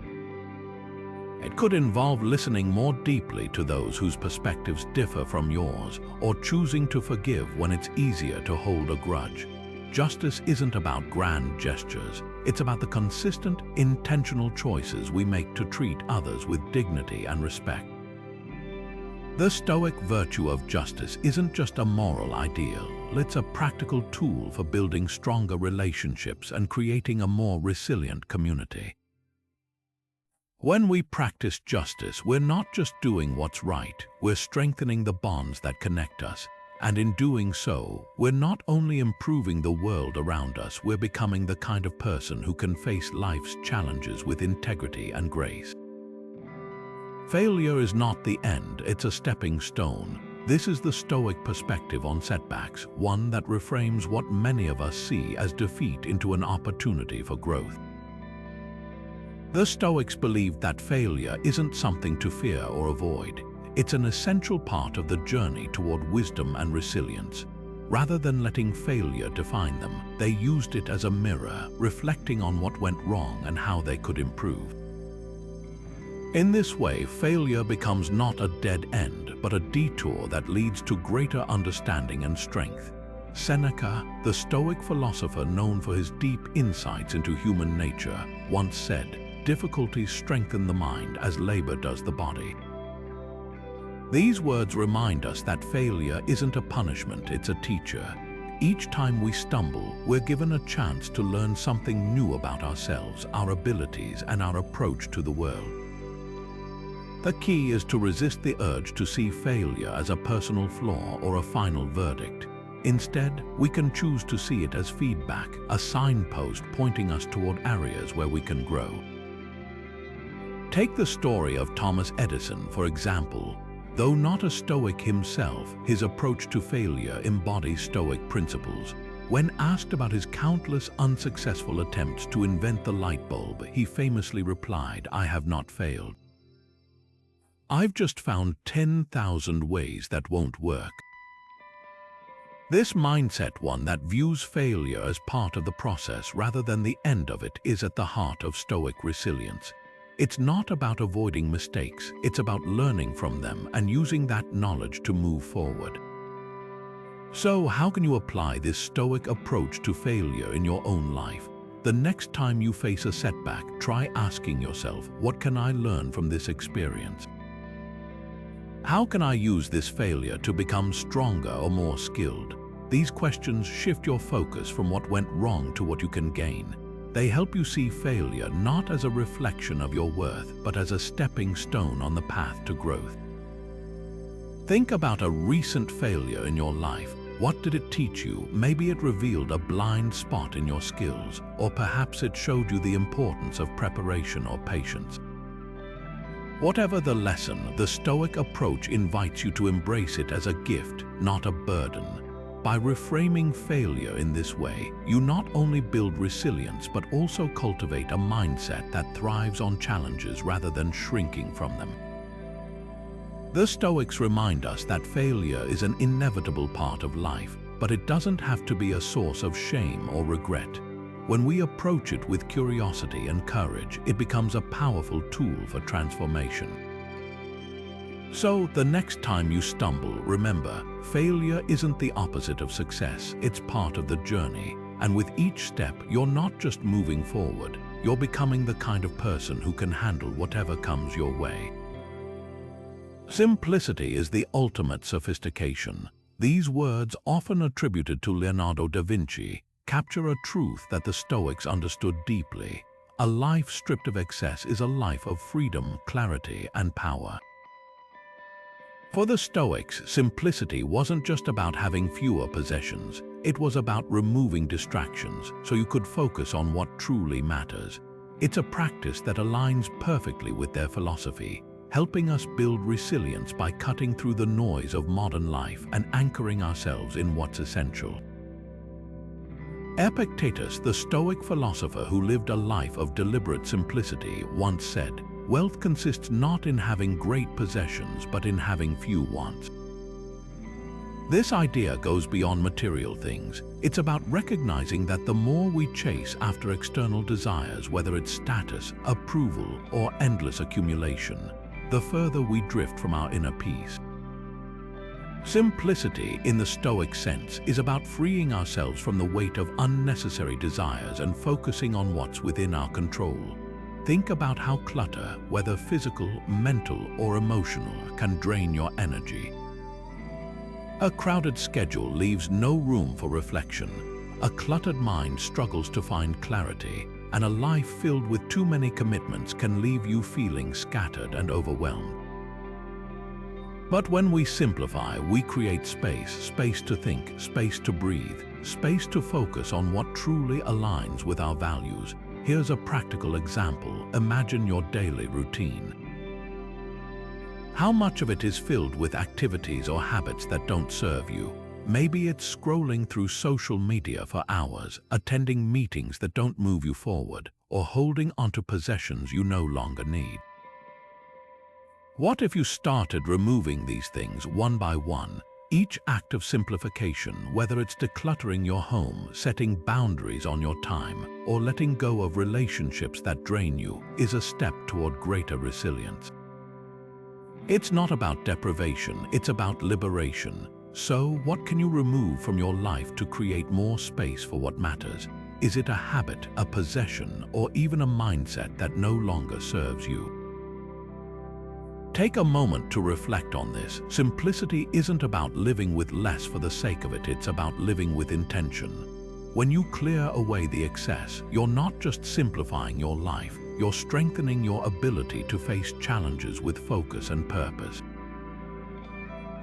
It could involve listening more deeply to those whose perspectives differ from yours, or choosing to forgive when it's easier to hold a grudge. Justice isn't about grand gestures. It's about the consistent, intentional choices we make to treat others with dignity and respect. The Stoic virtue of justice isn't just a moral ideal. It's a practical tool for building stronger relationships and creating a more resilient community. When we practice justice, we're not just doing what's right, we're strengthening the bonds that connect us. And in doing so, we're not only improving the world around us, we're becoming the kind of person who can face life's challenges with integrity and grace. Failure is not the end, it's a stepping stone. This is the Stoic perspective on setbacks, one that reframes what many of us see as defeat into an opportunity for growth. The Stoics believed that failure isn't something to fear or avoid. It's an essential part of the journey toward wisdom and resilience. Rather than letting failure define them, they used it as a mirror, reflecting on what went wrong and how they could improve. In this way, failure becomes not a dead end, but a detour that leads to greater understanding and strength. Seneca, the Stoic philosopher known for his deep insights into human nature, once said, "Difficulties strengthen the mind as labor does the body." These words remind us that failure isn't a punishment, it's a teacher. Each time we stumble, we're given a chance to learn something new about ourselves, our abilities, and our approach to the world. The key is to resist the urge to see failure as a personal flaw or a final verdict. Instead, we can choose to see it as feedback, a signpost pointing us toward areas where we can grow. Take the story of Thomas Edison, for example. Though not a Stoic himself, his approach to failure embodies Stoic principles. When asked about his countless unsuccessful attempts to invent the light bulb, he famously replied, "I have not failed. I've just found 10,000 ways that won't work." This mindset, one that views failure as part of the process rather than the end of it, is at the heart of Stoic resilience. It's not about avoiding mistakes, it's about learning from them and using that knowledge to move forward. So, how can you apply this Stoic approach to failure in your own life? The next time you face a setback, try asking yourself, what can I learn from this experience? How can I use this failure to become stronger or more skilled? These questions shift your focus from what went wrong to what you can gain. They help you see failure not as a reflection of your worth, but as a stepping stone on the path to growth. Think about a recent failure in your life. What did it teach you? Maybe it revealed a blind spot in your skills, or perhaps it showed you the importance of preparation or patience. Whatever the lesson, the Stoic approach invites you to embrace it as a gift, not a burden. By reframing failure in this way, you not only build resilience but also cultivate a mindset that thrives on challenges rather than shrinking from them. The Stoics remind us that failure is an inevitable part of life, but it doesn't have to be a source of shame or regret. When we approach it with curiosity and courage, it becomes a powerful tool for transformation. So, the next time you stumble, remember, failure isn't the opposite of success, it's part of the journey. And with each step, you're not just moving forward, you're becoming the kind of person who can handle whatever comes your way. Simplicity is the ultimate sophistication. These words, often attributed to Leonardo da Vinci, capture a truth that the Stoics understood deeply. A life stripped of excess is a life of freedom, clarity, and power. For the Stoics, simplicity wasn't just about having fewer possessions. It was about removing distractions so you could focus on what truly matters. It's a practice that aligns perfectly with their philosophy, helping us build resilience by cutting through the noise of modern life and anchoring ourselves in what's essential. Epictetus, the Stoic philosopher who lived a life of deliberate simplicity, once said, "Wealth consists not in having great possessions, but in having few wants." This idea goes beyond material things. It's about recognizing that the more we chase after external desires, whether it's status, approval, or endless accumulation, the further we drift from our inner peace. Simplicity, in the Stoic sense, is about freeing ourselves from the weight of unnecessary desires and focusing on what's within our control. Think about how clutter, whether physical, mental, or emotional, can drain your energy. A crowded schedule leaves no room for reflection. A cluttered mind struggles to find clarity, and a life filled with too many commitments can leave you feeling scattered and overwhelmed. But when we simplify, we create space to think, space to breathe, space to focus on what truly aligns with our values. Here's a practical example. Imagine your daily routine. How much of it is filled with activities or habits that don't serve you? Maybe it's scrolling through social media for hours, attending meetings that don't move you forward, or holding onto possessions you no longer need. What if you started removing these things one by one? Each act of simplification, whether it's decluttering your home, setting boundaries on your time, or letting go of relationships that drain you, is a step toward greater resilience. It's not about deprivation, it's about liberation. So, what can you remove from your life to create more space for what matters? Is it a habit, a possession, or even a mindset that no longer serves you? Take a moment to reflect on this. Simplicity isn't about living with less for the sake of it, it's about living with intention. When you clear away the excess, you're not just simplifying your life, you're strengthening your ability to face challenges with focus and purpose.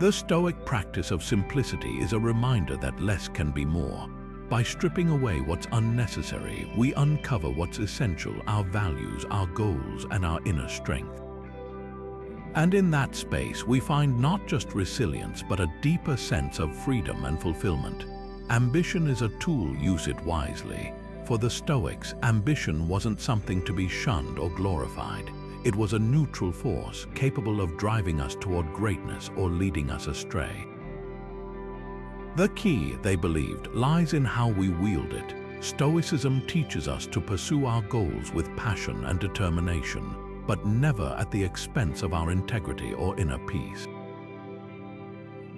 The Stoic practice of simplicity is a reminder that less can be more. By stripping away what's unnecessary, we uncover what's essential, our values, our goals, and our inner strength. And in that space, we find not just resilience, but a deeper sense of freedom and fulfillment. Ambition is a tool, use it wisely. For the Stoics, ambition wasn't something to be shunned or glorified. It was a neutral force, capable of driving us toward greatness or leading us astray. The key, they believed, lies in how we wield it. Stoicism teaches us to pursue our goals with passion and determination, but never at the expense of our integrity or inner peace.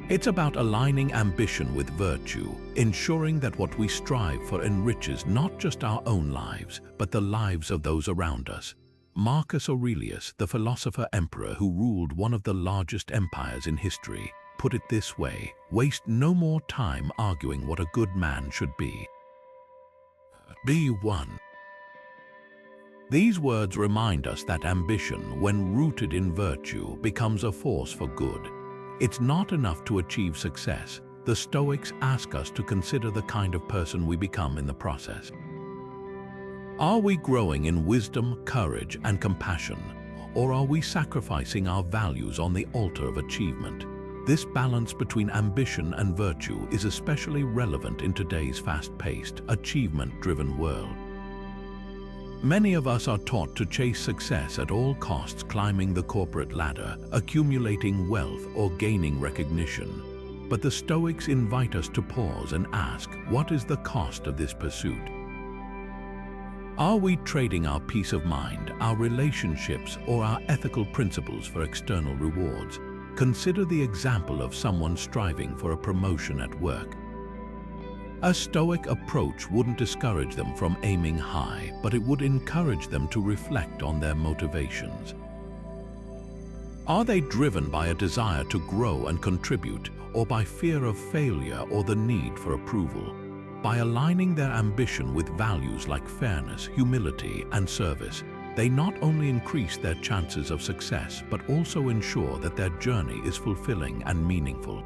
It's about aligning ambition with virtue, ensuring that what we strive for enriches not just our own lives, but the lives of those around us. Marcus Aurelius, the philosopher-emperor who ruled one of the largest empires in history, put it this way: waste no more time arguing what a good man should be. Be one. These words remind us that ambition, when rooted in virtue, becomes a force for good. It's not enough to achieve success. The Stoics ask us to consider the kind of person we become in the process. Are we growing in wisdom, courage, and compassion, or are we sacrificing our values on the altar of achievement? This balance between ambition and virtue is especially relevant in today's fast-paced, achievement-driven world. Many of us are taught to chase success at all costs, climbing the corporate ladder, accumulating wealth, or gaining recognition. But the Stoics invite us to pause and ask, what is the cost of this pursuit? Are we trading our peace of mind, our relationships, or our ethical principles for external rewards? Consider the example of someone striving for a promotion at work. A Stoic approach wouldn't discourage them from aiming high, but it would encourage them to reflect on their motivations. Are they driven by a desire to grow and contribute, or by fear of failure or the need for approval? By aligning their ambition with values like fairness, humility, and service, they not only increase their chances of success, but also ensure that their journey is fulfilling and meaningful.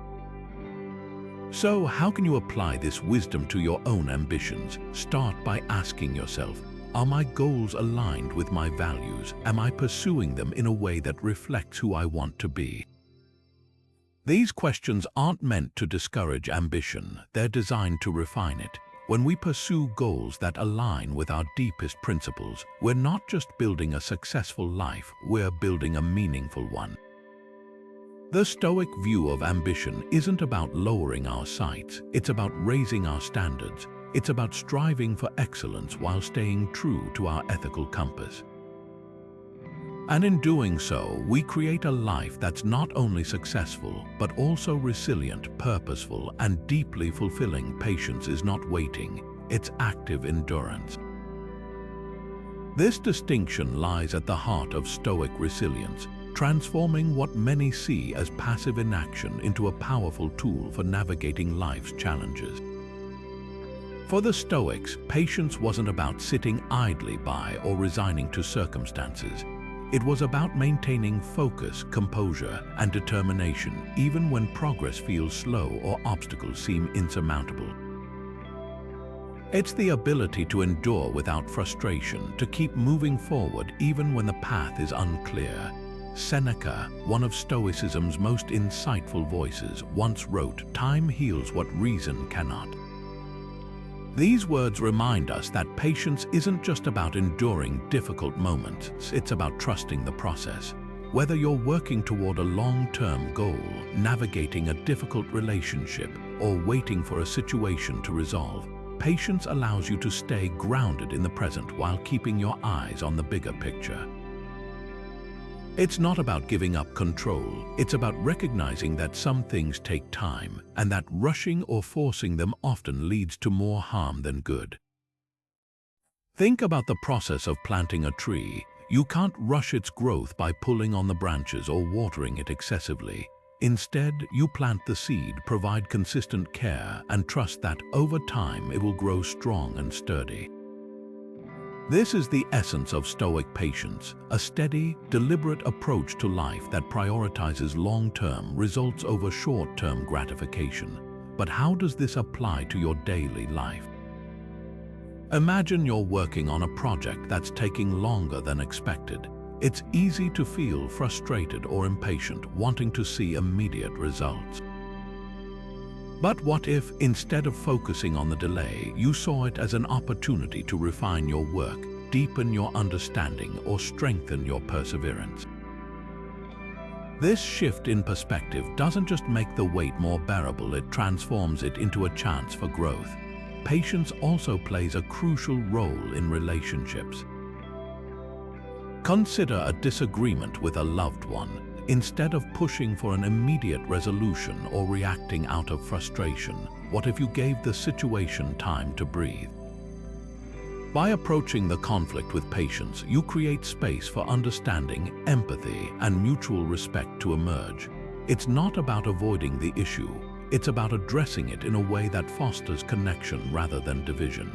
So, how can you apply this wisdom to your own ambitions? Start by asking yourself, are my goals aligned with my values? Am I pursuing them in a way that reflects who I want to be? These questions aren't meant to discourage ambition, they're designed to refine it. When we pursue goals that align with our deepest principles, we're not just building a successful life, we're building a meaningful one. The Stoic view of ambition isn't about lowering our sights, it's about raising our standards. It's about striving for excellence while staying true to our ethical compass. And in doing so, we create a life that's not only successful, but also resilient, purposeful, and deeply fulfilling. Patience is not waiting, it's active endurance. This distinction lies at the heart of Stoic resilience, transforming what many see as passive inaction into a powerful tool for navigating life's challenges. For the Stoics, patience wasn't about sitting idly by or resigning to circumstances. It was about maintaining focus, composure, and determination, even when progress feels slow or obstacles seem insurmountable. It's the ability to endure without frustration, to keep moving forward even when the path is unclear. Seneca, one of Stoicism's most insightful voices, once wrote, "Time heals what reason cannot." These words remind us that patience isn't just about enduring difficult moments, it's about trusting the process. Whether you're working toward a long-term goal, navigating a difficult relationship, or waiting for a situation to resolve, patience allows you to stay grounded in the present while keeping your eyes on the bigger picture. It's not about giving up control, it's about recognizing that some things take time and that rushing or forcing them often leads to more harm than good. Think about the process of planting a tree. You can't rush its growth by pulling on the branches or watering it excessively. Instead, you plant the seed, provide consistent care, and trust that over time it will grow strong and sturdy. This is the essence of Stoic patience, a steady, deliberate approach to life that prioritizes long-term results over short-term gratification. But how does this apply to your daily life? Imagine you're working on a project that's taking longer than expected. It's easy to feel frustrated or impatient, wanting to see immediate results. But what if, instead of focusing on the delay, you saw it as an opportunity to refine your work, deepen your understanding, or strengthen your perseverance? This shift in perspective doesn't just make the wait more bearable, it transforms it into a chance for growth. Patience also plays a crucial role in relationships. Consider a disagreement with a loved one. Instead of pushing for an immediate resolution or reacting out of frustration, what if you gave the situation time to breathe? By approaching the conflict with patience, you create space for understanding, empathy, and mutual respect to emerge. It's not about avoiding the issue. It's about addressing it in a way that fosters connection rather than division.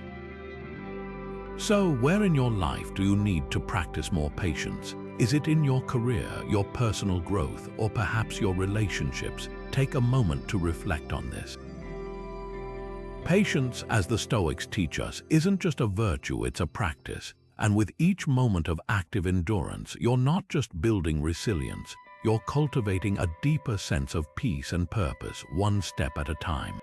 So, where in your life do you need to practice more patience? Is it in your career, your personal growth, or perhaps your relationships? Take a moment to reflect on this. Patience, as the Stoics teach us, isn't just a virtue, it's a practice. And with each moment of active endurance, you're not just building resilience, you're cultivating a deeper sense of peace and purpose, one step at a time.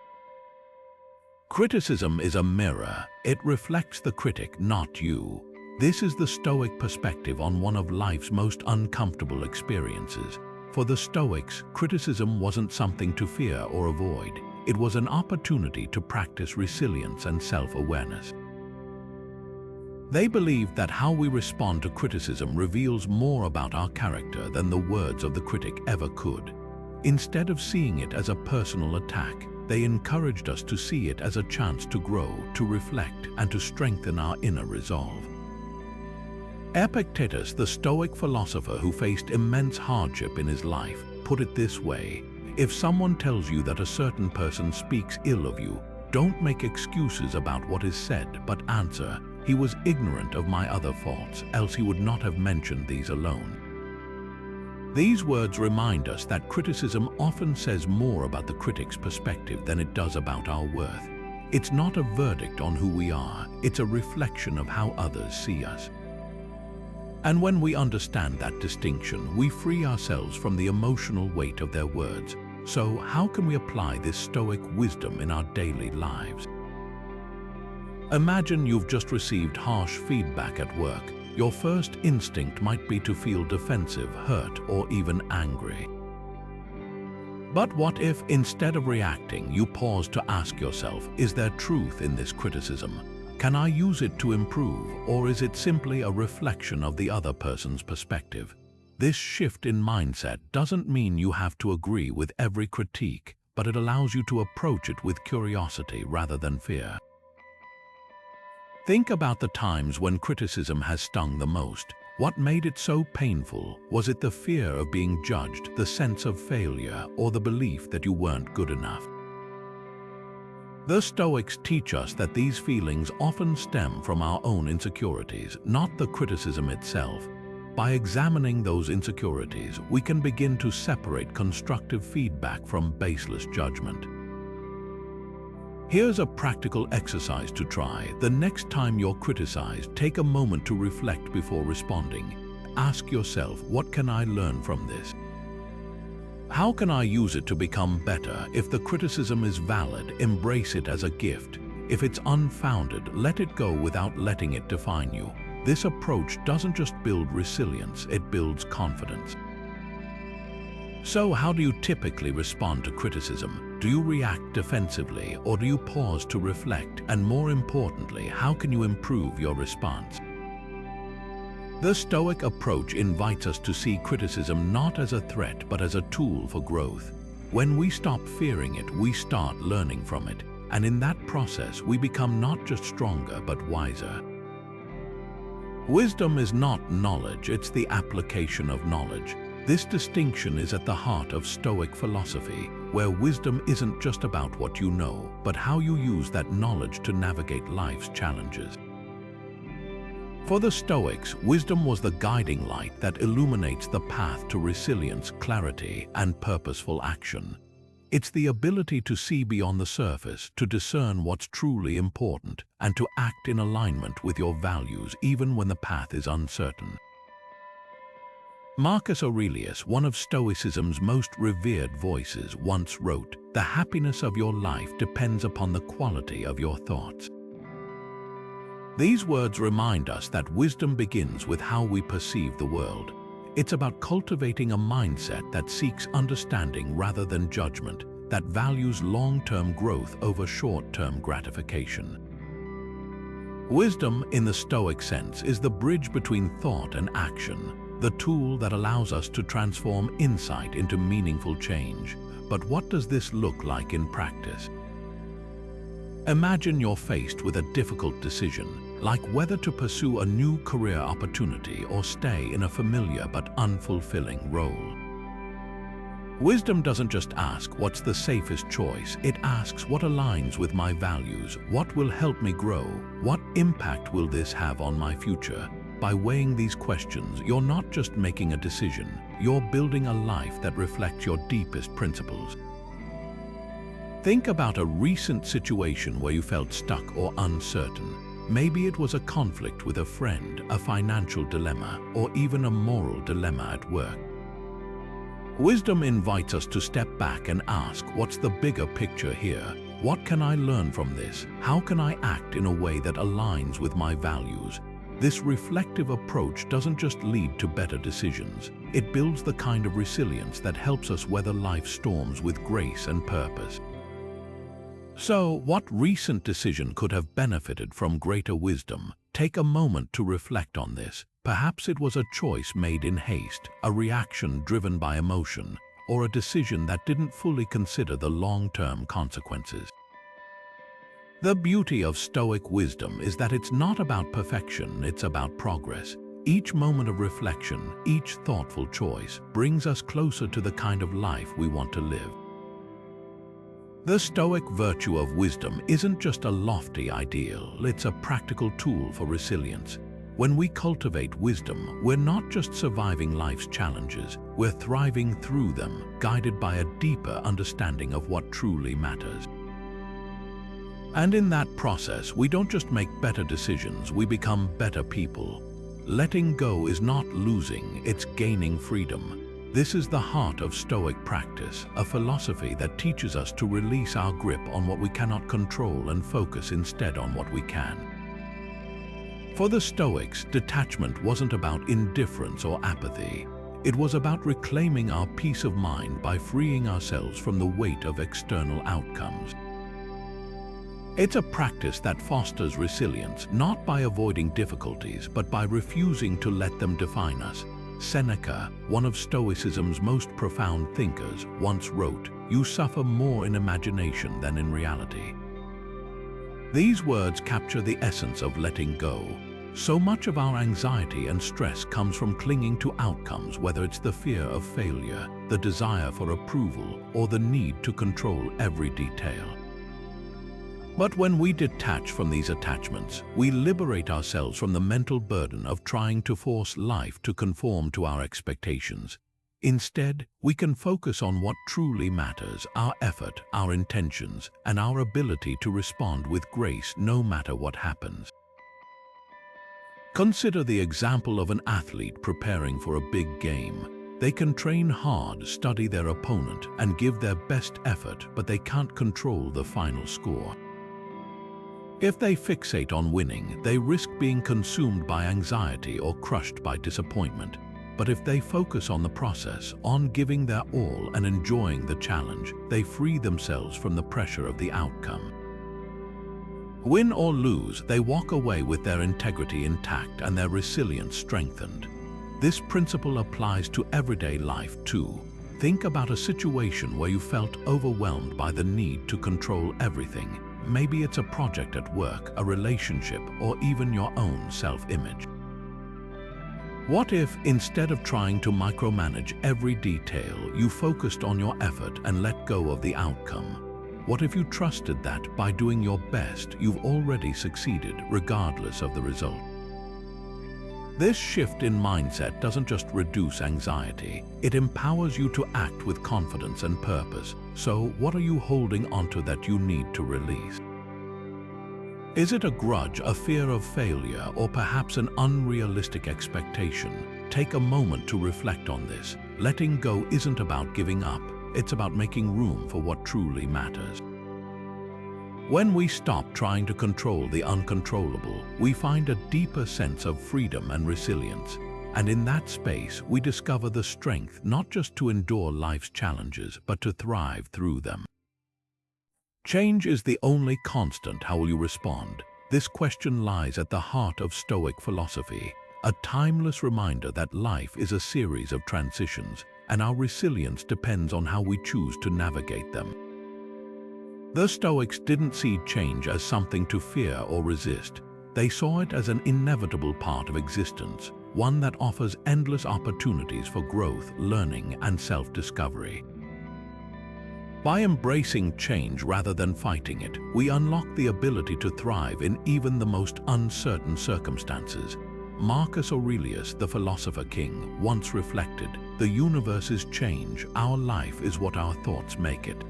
Criticism is a mirror. It reflects the critic, not you. This is the Stoic perspective on one of life's most uncomfortable experiences. For the Stoics, criticism wasn't something to fear or avoid. It was an opportunity to practice resilience and self-awareness. They believed that how we respond to criticism reveals more about our character than the words of the critic ever could. Instead of seeing it as a personal attack, they encouraged us to see it as a chance to grow, to reflect, and to strengthen our inner resolve. Epictetus, the Stoic philosopher who faced immense hardship in his life, put it this way: if someone tells you that a certain person speaks ill of you, don't make excuses about what is said, but answer, "He was ignorant of my other faults, else he would not have mentioned these alone." These words remind us that criticism often says more about the critic's perspective than it does about our worth. It's not a verdict on who we are, it's a reflection of how others see us. And when we understand that distinction, we free ourselves from the emotional weight of their words. So, how can we apply this Stoic wisdom in our daily lives? Imagine you've just received harsh feedback at work. Your first instinct might be to feel defensive, hurt, or even angry. But what if, instead of reacting, you pause to ask yourself, is there truth in this criticism? Can I use it to improve, or is it simply a reflection of the other person's perspective? This shift in mindset doesn't mean you have to agree with every critique, but it allows you to approach it with curiosity rather than fear. Think about the times when criticism has stung the most. What made it so painful? Was it the fear of being judged, the sense of failure, or the belief that you weren't good enough? The Stoics teach us that these feelings often stem from our own insecurities, not the criticism itself. By examining those insecurities, we can begin to separate constructive feedback from baseless judgment. Here's a practical exercise to try. The next time you're criticized, take a moment to reflect before responding. Ask yourself, what can I learn from this? How can I use it to become better? If the criticism is valid, embrace it as a gift. If it's unfounded, let it go without letting it define you. This approach doesn't just build resilience, it builds confidence. So, how do you typically respond to criticism? Do you react defensively, or do you pause to reflect? And more importantly, how can you improve your response? The Stoic approach invites us to see criticism not as a threat but as a tool for growth. When we stop fearing it, we start learning from it, and in that process we become not just stronger but wiser. Wisdom is not knowledge, it's the application of knowledge. This distinction is at the heart of Stoic philosophy, where wisdom isn't just about what you know, but how you use that knowledge to navigate life's challenges. For the Stoics, wisdom was the guiding light that illuminates the path to resilience, clarity, and purposeful action. It's the ability to see beyond the surface, to discern what's truly important, and to act in alignment with your values even when the path is uncertain. Marcus Aurelius, one of Stoicism's most revered voices, once wrote, "The happiness of your life depends upon the quality of your thoughts." These words remind us that wisdom begins with how we perceive the world. It's about cultivating a mindset that seeks understanding rather than judgment, that values long-term growth over short-term gratification. Wisdom, in the Stoic sense, is the bridge between thought and action, the tool that allows us to transform insight into meaningful change. But what does this look like in practice? Imagine you're faced with a difficult decision, like whether to pursue a new career opportunity or stay in a familiar but unfulfilling role. Wisdom doesn't just ask what's the safest choice, it asks what aligns with my values, what will help me grow, what impact will this have on my future. By weighing these questions, you're not just making a decision, you're building a life that reflects your deepest principles. Think about a recent situation where you felt stuck or uncertain. Maybe it was a conflict with a friend, a financial dilemma, or even a moral dilemma at work. Wisdom invites us to step back and ask, what's the bigger picture here? What can I learn from this? How can I act in a way that aligns with my values? This reflective approach doesn't just lead to better decisions. It builds the kind of resilience that helps us weather life's storms with grace and purpose. So, what recent decision could have benefited from greater wisdom? Take a moment to reflect on this. Perhaps it was a choice made in haste, a reaction driven by emotion, or a decision that didn't fully consider the long-term consequences. The beauty of Stoic wisdom is that it's not about perfection, it's about progress. Each moment of reflection, each thoughtful choice, brings us closer to the kind of life we want to live. The Stoic virtue of wisdom isn't just a lofty ideal, it's a practical tool for resilience. When we cultivate wisdom, we're not just surviving life's challenges, we're thriving through them, guided by a deeper understanding of what truly matters. And in that process, we don't just make better decisions, we become better people. Letting go is not losing, it's gaining freedom. This is the heart of Stoic practice, a philosophy that teaches us to release our grip on what we cannot control and focus instead on what we can. For the Stoics, detachment wasn't about indifference or apathy. It was about reclaiming our peace of mind by freeing ourselves from the weight of external outcomes. It's a practice that fosters resilience, not by avoiding difficulties, but by refusing to let them define us. Seneca, one of Stoicism's most profound thinkers, once wrote, "You suffer more in imagination than in reality." These words capture the essence of letting go. So much of our anxiety and stress comes from clinging to outcomes, whether it's the fear of failure, the desire for approval, or the need to control every detail. But when we detach from these attachments, we liberate ourselves from the mental burden of trying to force life to conform to our expectations. Instead, we can focus on what truly matters, our effort, our intentions, and our ability to respond with grace no matter what happens. Consider the example of an athlete preparing for a big game. They can train hard, study their opponent, and give their best effort, but they can't control the final score. If they fixate on winning, they risk being consumed by anxiety or crushed by disappointment. But if they focus on the process, on giving their all and enjoying the challenge, they free themselves from the pressure of the outcome. Win or lose, they walk away with their integrity intact and their resilience strengthened. This principle applies to everyday life too. Think about a situation where you felt overwhelmed by the need to control everything. Maybe it's a project at work, a relationship, or even your own self-image. What if, instead of trying to micromanage every detail, you focused on your effort and let go of the outcome? What if you trusted that by doing your best, you've already succeeded, regardless of the result? This shift in mindset doesn't just reduce anxiety, it empowers you to act with confidence and purpose. So, what are you holding onto that you need to release? Is it a grudge, a fear of failure, or perhaps an unrealistic expectation? Take a moment to reflect on this. Letting go isn't about giving up, it's about making room for what truly matters. When we stop trying to control the uncontrollable, we find a deeper sense of freedom and resilience. And in that space, we discover the strength not just to endure life's challenges, but to thrive through them. Change is the only constant. How will you respond? This question lies at the heart of Stoic philosophy, a timeless reminder that life is a series of transitions, and our resilience depends on how we choose to navigate them. The Stoics didn't see change as something to fear or resist. They saw it as an inevitable part of existence, one that offers endless opportunities for growth, learning, and self-discovery. By embracing change rather than fighting it, we unlock the ability to thrive in even the most uncertain circumstances. Marcus Aurelius, the philosopher king, once reflected, "The universe is change, our life is what our thoughts make it."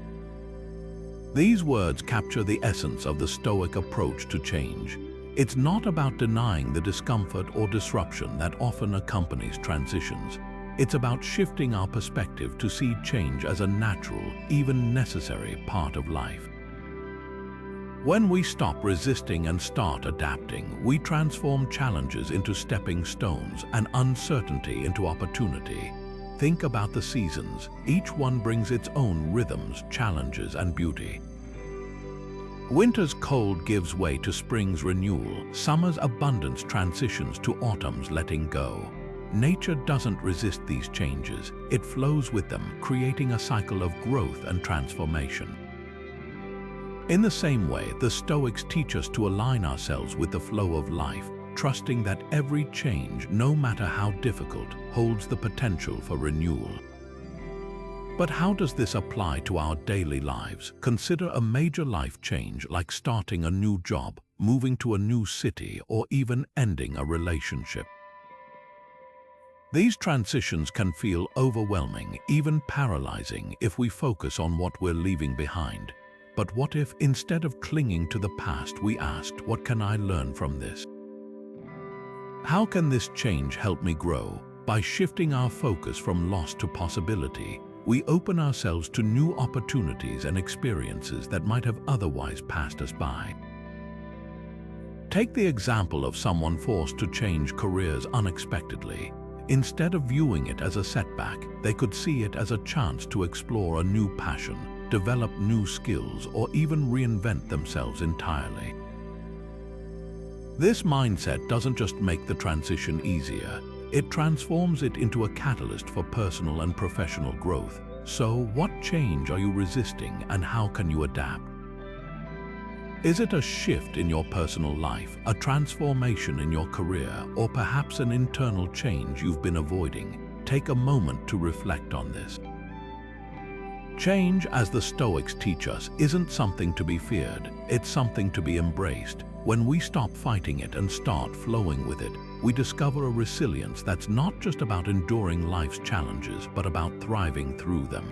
These words capture the essence of the Stoic approach to change. It's not about denying the discomfort or disruption that often accompanies transitions. It's about shifting our perspective to see change as a natural, even necessary part of life. When we stop resisting and start adapting, we transform challenges into stepping stones and uncertainty into opportunity. Think about the seasons. Each one brings its own rhythms, challenges, and beauty. Winter's cold gives way to spring's renewal. Summer's abundance transitions to autumn's letting go. Nature doesn't resist these changes. It flows with them, creating a cycle of growth and transformation. In the same way, the Stoics teach us to align ourselves with the flow of life, trusting that every change, no matter how difficult, holds the potential for renewal. But how does this apply to our daily lives? Consider a major life change like starting a new job, moving to a new city, or even ending a relationship. These transitions can feel overwhelming, even paralyzing, if we focus on what we're leaving behind. But what if, instead of clinging to the past, we asked, what can I learn from this? How can this change help me grow? By shifting our focus from loss to possibility, we open ourselves to new opportunities and experiences that might have otherwise passed us by. Take the example of someone forced to change careers unexpectedly. Instead of viewing it as a setback, they could see it as a chance to explore a new passion, develop new skills, or even reinvent themselves entirely. This mindset doesn't just make the transition easier, it transforms it into a catalyst for personal and professional growth. So, what change are you resisting and how can you adapt? Is it a shift in your personal life, a transformation in your career, or perhaps an internal change you've been avoiding? Take a moment to reflect on this. Change, as the Stoics teach us, isn't something to be feared, it's something to be embraced. When we stop fighting it and start flowing with it, we discover a resilience that's not just about enduring life's challenges, but about thriving through them.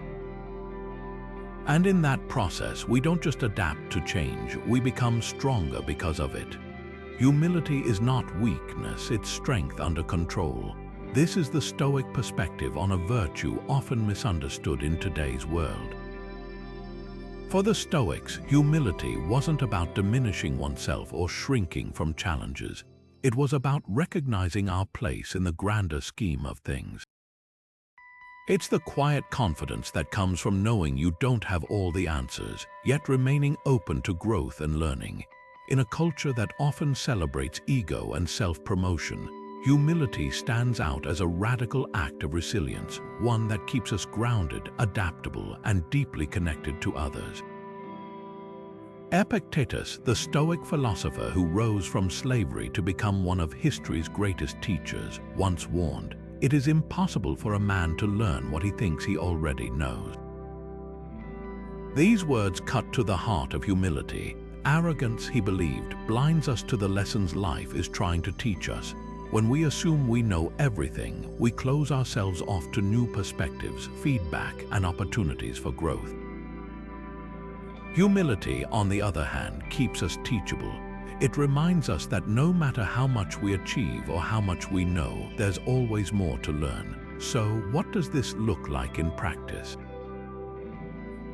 And in that process, we don't just adapt to change, we become stronger because of it. Humility is not weakness, it's strength under control. This is the Stoic perspective on a virtue often misunderstood in today's world. For the Stoics, humility wasn't about diminishing oneself or shrinking from challenges. It was about recognizing our place in the grander scheme of things. It's the quiet confidence that comes from knowing you don't have all the answers, yet remaining open to growth and learning. In a culture that often celebrates ego and self-promotion, humility stands out as a radical act of resilience, one that keeps us grounded, adaptable, and deeply connected to others. Epictetus, the Stoic philosopher who rose from slavery to become one of history's greatest teachers, once warned, "It is impossible for a man to learn what he thinks he already knows." These words cut to the heart of humility. Arrogance, he believed, blinds us to the lessons life is trying to teach us. When we assume we know everything, we close ourselves off to new perspectives, feedback, and opportunities for growth. Humility, on the other hand, keeps us teachable. It reminds us that no matter how much we achieve or how much we know, there's always more to learn. So, what does this look like in practice?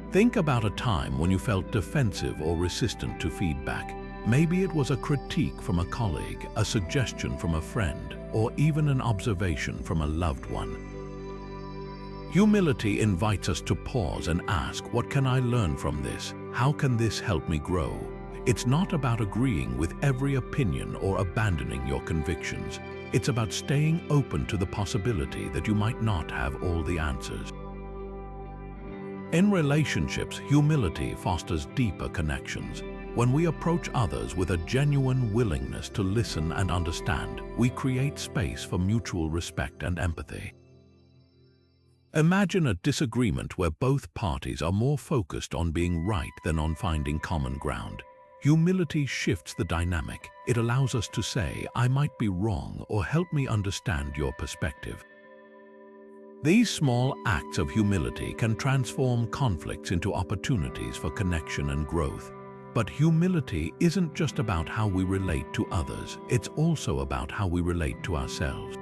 Think about a time when you felt defensive or resistant to feedback. Maybe it was a critique from a colleague, a suggestion from a friend, or even an observation from a loved one. Humility invites us to pause and ask, what can I learn from this? How can this help me grow? It's not about agreeing with every opinion or abandoning your convictions. It's about staying open to the possibility that you might not have all the answers. In relationships, humility fosters deeper connections. When we approach others with a genuine willingness to listen and understand, we create space for mutual respect and empathy. Imagine a disagreement where both parties are more focused on being right than on finding common ground. Humility shifts the dynamic. It allows us to say, "I might be wrong," or "Help me understand your perspective." These small acts of humility can transform conflicts into opportunities for connection and growth. But humility isn't just about how we relate to others, it's also about how we relate to ourselves.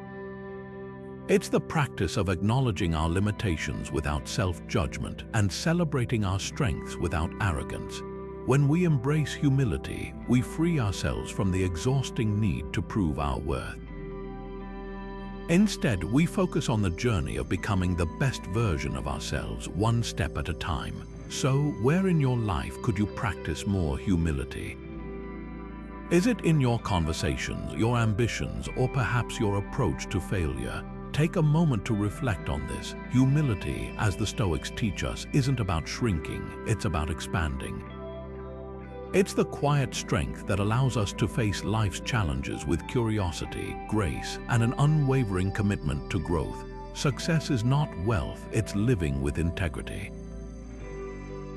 It's the practice of acknowledging our limitations without self-judgment and celebrating our strengths without arrogance. When we embrace humility, we free ourselves from the exhausting need to prove our worth. Instead, we focus on the journey of becoming the best version of ourselves, one step at a time. So, where in your life could you practice more humility? Is it in your conversations, your ambitions, or perhaps your approach to failure? Take a moment to reflect on this. Humility, as the Stoics teach us, isn't about shrinking, it's about expanding. It's the quiet strength that allows us to face life's challenges with curiosity, grace, and an unwavering commitment to growth. Success is not wealth, it's living with integrity.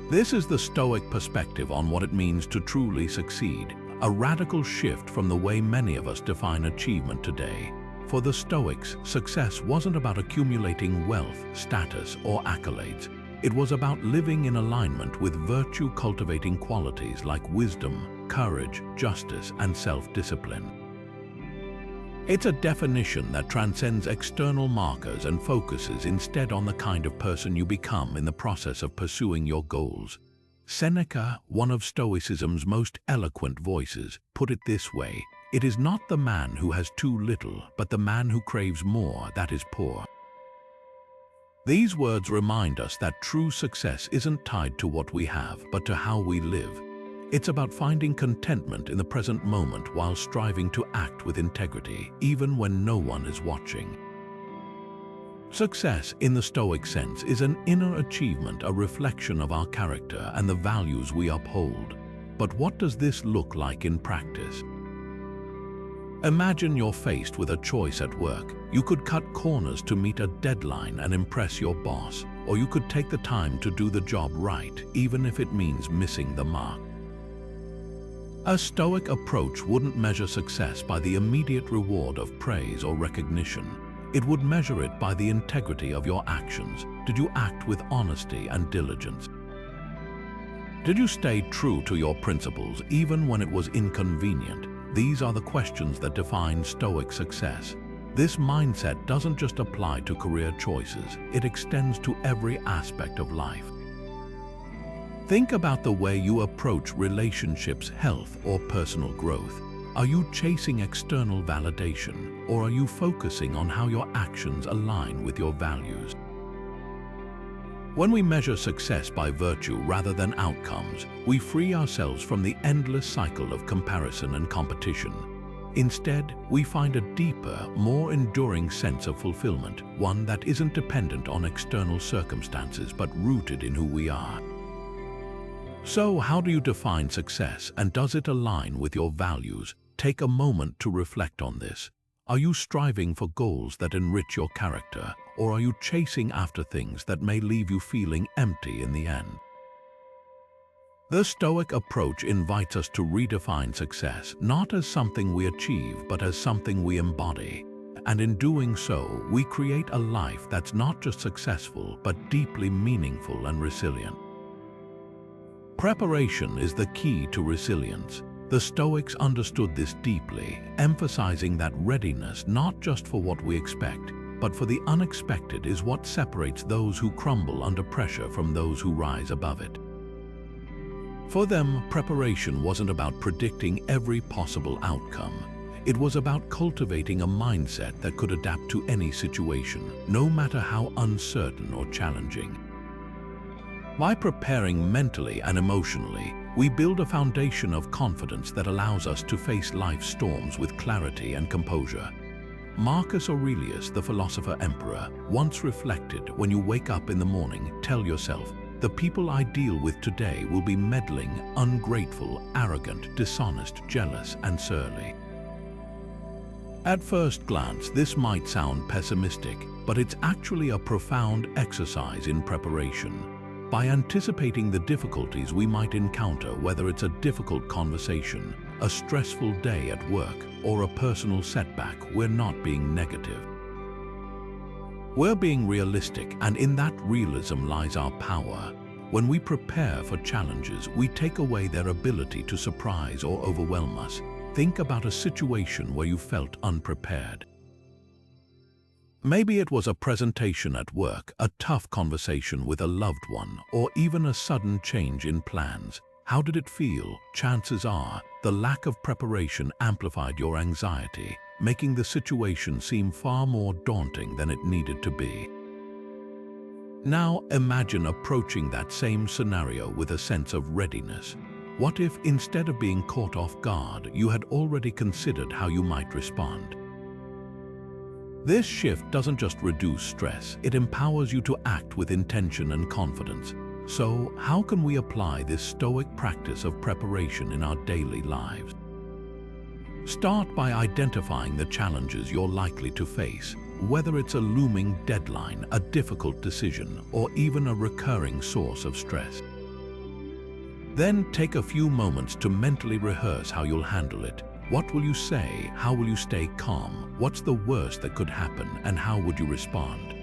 This is the Stoic perspective on what it means to truly succeed, a radical shift from the way many of us define achievement today. For the Stoics, success wasn't about accumulating wealth, status, or accolades. It was about living in alignment with virtue-cultivating qualities like wisdom, courage, justice, and self-discipline. It's a definition that transcends external markers and focuses instead on the kind of person you become in the process of pursuing your goals. Seneca, one of Stoicism's most eloquent voices, put it this way: "It is not the man who has too little, but the man who craves more that is poor." These words remind us that true success isn't tied to what we have, but to how we live. It's about finding contentment in the present moment while striving to act with integrity, even when no one is watching. Success, in the Stoic sense, is an inner achievement, a reflection of our character and the values we uphold. But what does this look like in practice? Imagine you're faced with a choice at work. You could cut corners to meet a deadline and impress your boss, or you could take the time to do the job right, even if it means missing the mark. A Stoic approach wouldn't measure success by the immediate reward of praise or recognition. It would measure it by the integrity of your actions. Did you act with honesty and diligence? Did you stay true to your principles even when it was inconvenient? These are the questions that define Stoic success. This mindset doesn't just apply to career choices, it extends to every aspect of life. Think about the way you approach relationships, health, or personal growth. Are you chasing external validation, or are you focusing on how your actions align with your values? When we measure success by virtue rather than outcomes, we free ourselves from the endless cycle of comparison and competition. Instead, we find a deeper, more enduring sense of fulfillment, one that isn't dependent on external circumstances but rooted in who we are. So, how do you define success, and does it align with your values? Take a moment to reflect on this. Are you striving for goals that enrich your character, or are you chasing after things that may leave you feeling empty in the end? The Stoic approach invites us to redefine success, not as something we achieve, but as something we embody. And in doing so, we create a life that's not just successful, but deeply meaningful and resilient. Preparation is the key to resilience. The Stoics understood this deeply, emphasizing that readiness not just for what we expect, but for the unexpected is what separates those who crumble under pressure from those who rise above it. For them, preparation wasn't about predicting every possible outcome. It was about cultivating a mindset that could adapt to any situation, no matter how uncertain or challenging. By preparing mentally and emotionally, we build a foundation of confidence that allows us to face life's storms with clarity and composure. Marcus Aurelius, the philosopher-emperor, once reflected, "When you wake up in the morning, tell yourself, the people I deal with today will be meddling, ungrateful, arrogant, dishonest, jealous, and surly." At first glance, this might sound pessimistic, but it's actually a profound exercise in preparation. By anticipating the difficulties we might encounter, whether it's a difficult conversation, a stressful day at work, or a personal setback, we're not being negative. We're being realistic, and in that realism lies our power. When we prepare for challenges, we take away their ability to surprise or overwhelm us. Think about a situation where you felt unprepared. Maybe it was a presentation at work, a tough conversation with a loved one, or even a sudden change in plans. How did it feel? Chances are, the lack of preparation amplified your anxiety, making the situation seem far more daunting than it needed to be. Now imagine approaching that same scenario with a sense of readiness. What if, instead of being caught off guard, you had already considered how you might respond? This shift doesn't just reduce stress, it empowers you to act with intention and confidence. So, how can we apply this Stoic practice of preparation in our daily lives? Start by identifying the challenges you're likely to face, whether it's a looming deadline, a difficult decision, or even a recurring source of stress. Then take a few moments to mentally rehearse how you'll handle it. What will you say? How will you stay calm? What's the worst that could happen, and how would you respond?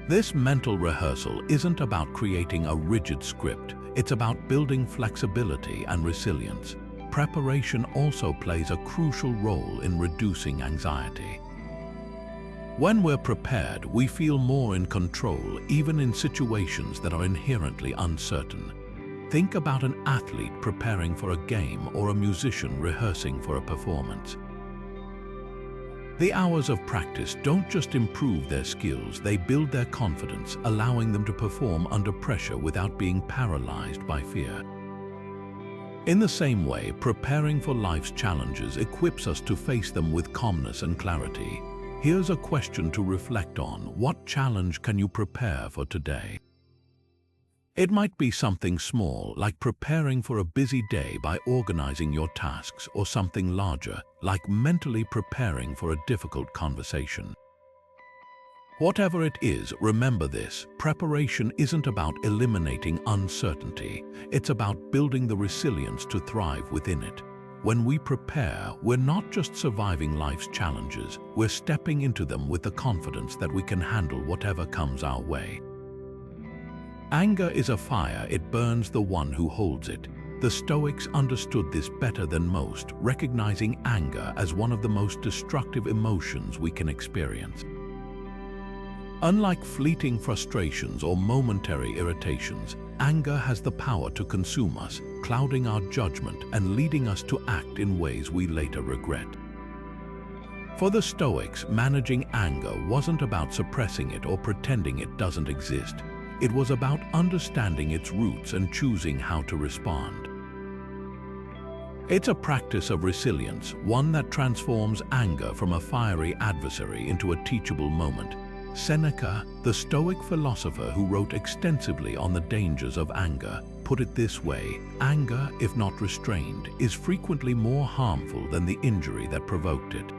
This mental rehearsal isn't about creating a rigid script, it's about building flexibility and resilience. Preparation also plays a crucial role in reducing anxiety. When we're prepared, we feel more in control, even in situations that are inherently uncertain. Think about an athlete preparing for a game or a musician rehearsing for a performance. The hours of practice don't just improve their skills, they build their confidence, allowing them to perform under pressure without being paralyzed by fear. In the same way, preparing for life's challenges equips us to face them with calmness and clarity. Here's a question to reflect on. What challenge can you prepare for today? It might be something small, like preparing for a busy day by organizing your tasks, or something larger, like mentally preparing for a difficult conversation. Whatever it is, remember this: preparation isn't about eliminating uncertainty, it's about building the resilience to thrive within it. When we prepare, we're not just surviving life's challenges, we're stepping into them with the confidence that we can handle whatever comes our way. Anger is a fire, it burns the one who holds it. The Stoics understood this better than most, recognizing anger as one of the most destructive emotions we can experience. Unlike fleeting frustrations or momentary irritations, anger has the power to consume us, clouding our judgment and leading us to act in ways we later regret. For the Stoics, managing anger wasn't about suppressing it or pretending it doesn't exist. It was about understanding its roots and choosing how to respond. It's a practice of resilience, one that transforms anger from a fiery adversary into a teachable moment. Seneca, the Stoic philosopher who wrote extensively on the dangers of anger, put it this way: anger, if not restrained, is frequently more harmful than the injury that provoked it.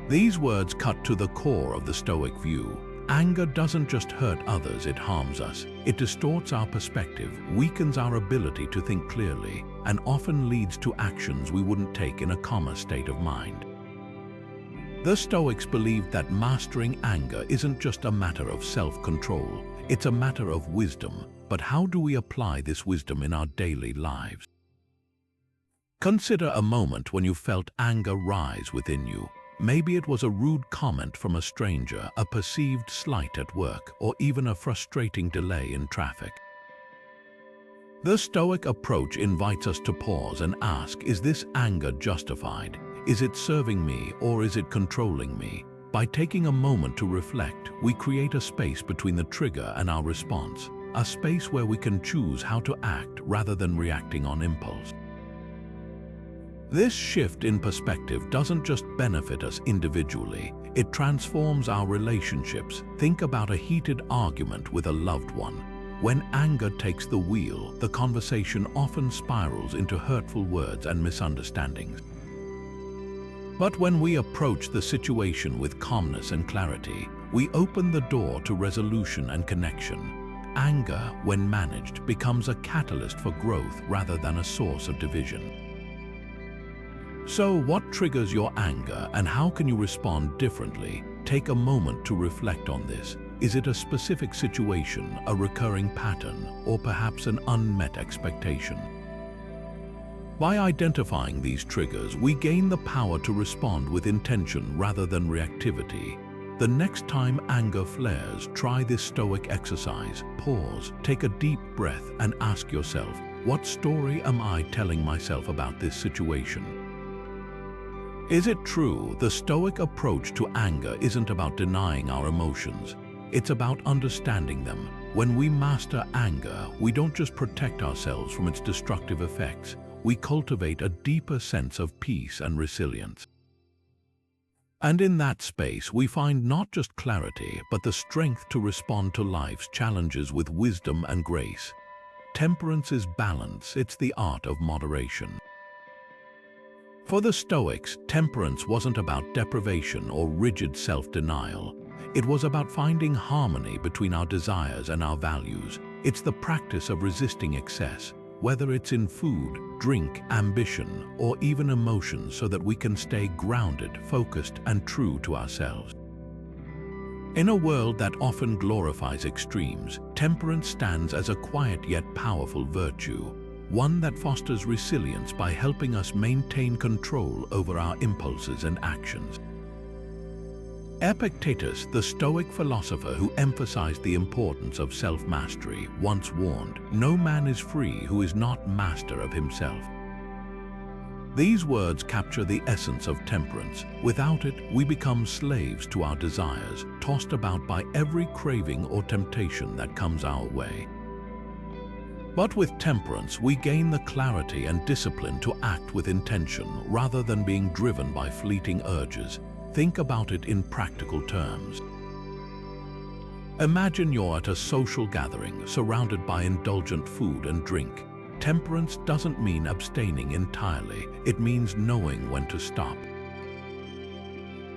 These words cut to the core of the Stoic view. Anger doesn't just hurt others, it harms us. It distorts our perspective, weakens our ability to think clearly, and often leads to actions we wouldn't take in a calmer state of mind. The Stoics believed that mastering anger isn't just a matter of self-control, it's a matter of wisdom. But how do we apply this wisdom in our daily lives? Consider a moment when you felt anger rise within you. Maybe it was a rude comment from a stranger, a perceived slight at work, or even a frustrating delay in traffic. The Stoic approach invites us to pause and ask, is this anger justified? Is it serving me, or is it controlling me? By taking a moment to reflect, we create a space between the trigger and our response, a space where we can choose how to act rather than reacting on impulse. This shift in perspective doesn't just benefit us individually, it transforms our relationships. Think about a heated argument with a loved one. When anger takes the wheel, the conversation often spirals into hurtful words and misunderstandings. But when we approach the situation with calmness and clarity, we open the door to resolution and connection. Anger, when managed, becomes a catalyst for growth rather than a source of division. So, what triggers your anger and how can you respond differently? Take a moment to reflect on this. Is it a specific situation, a recurring pattern, or perhaps an unmet expectation? By identifying these triggers, we gain the power to respond with intention rather than reactivity. The next time anger flares, try this Stoic exercise. Pause, take a deep breath, and ask yourself, what story am I telling myself about this situation? Is it true? The Stoic approach to anger isn't about denying our emotions. It's about understanding them. When we master anger, we don't just protect ourselves from its destructive effects, we cultivate a deeper sense of peace and resilience. And in that space, we find not just clarity, but the strength to respond to life's challenges with wisdom and grace. Temperance is balance, it's the art of moderation. For the Stoics, temperance wasn't about deprivation or rigid self-denial. It was about finding harmony between our desires and our values. It's the practice of resisting excess, whether it's in food, drink, ambition, or even emotions, so that we can stay grounded, focused, and true to ourselves. In a world that often glorifies extremes, temperance stands as a quiet yet powerful virtue, one that fosters resilience by helping us maintain control over our impulses and actions. Epictetus, the Stoic philosopher who emphasized the importance of self-mastery, once warned, "No man is free who is not master of himself." These words capture the essence of temperance. Without it, we become slaves to our desires, tossed about by every craving or temptation that comes our way. But with temperance, we gain the clarity and discipline to act with intention rather than being driven by fleeting urges. Think about it in practical terms. Imagine you're at a social gathering, surrounded by indulgent food and drink. Temperance doesn't mean abstaining entirely, it means knowing when to stop.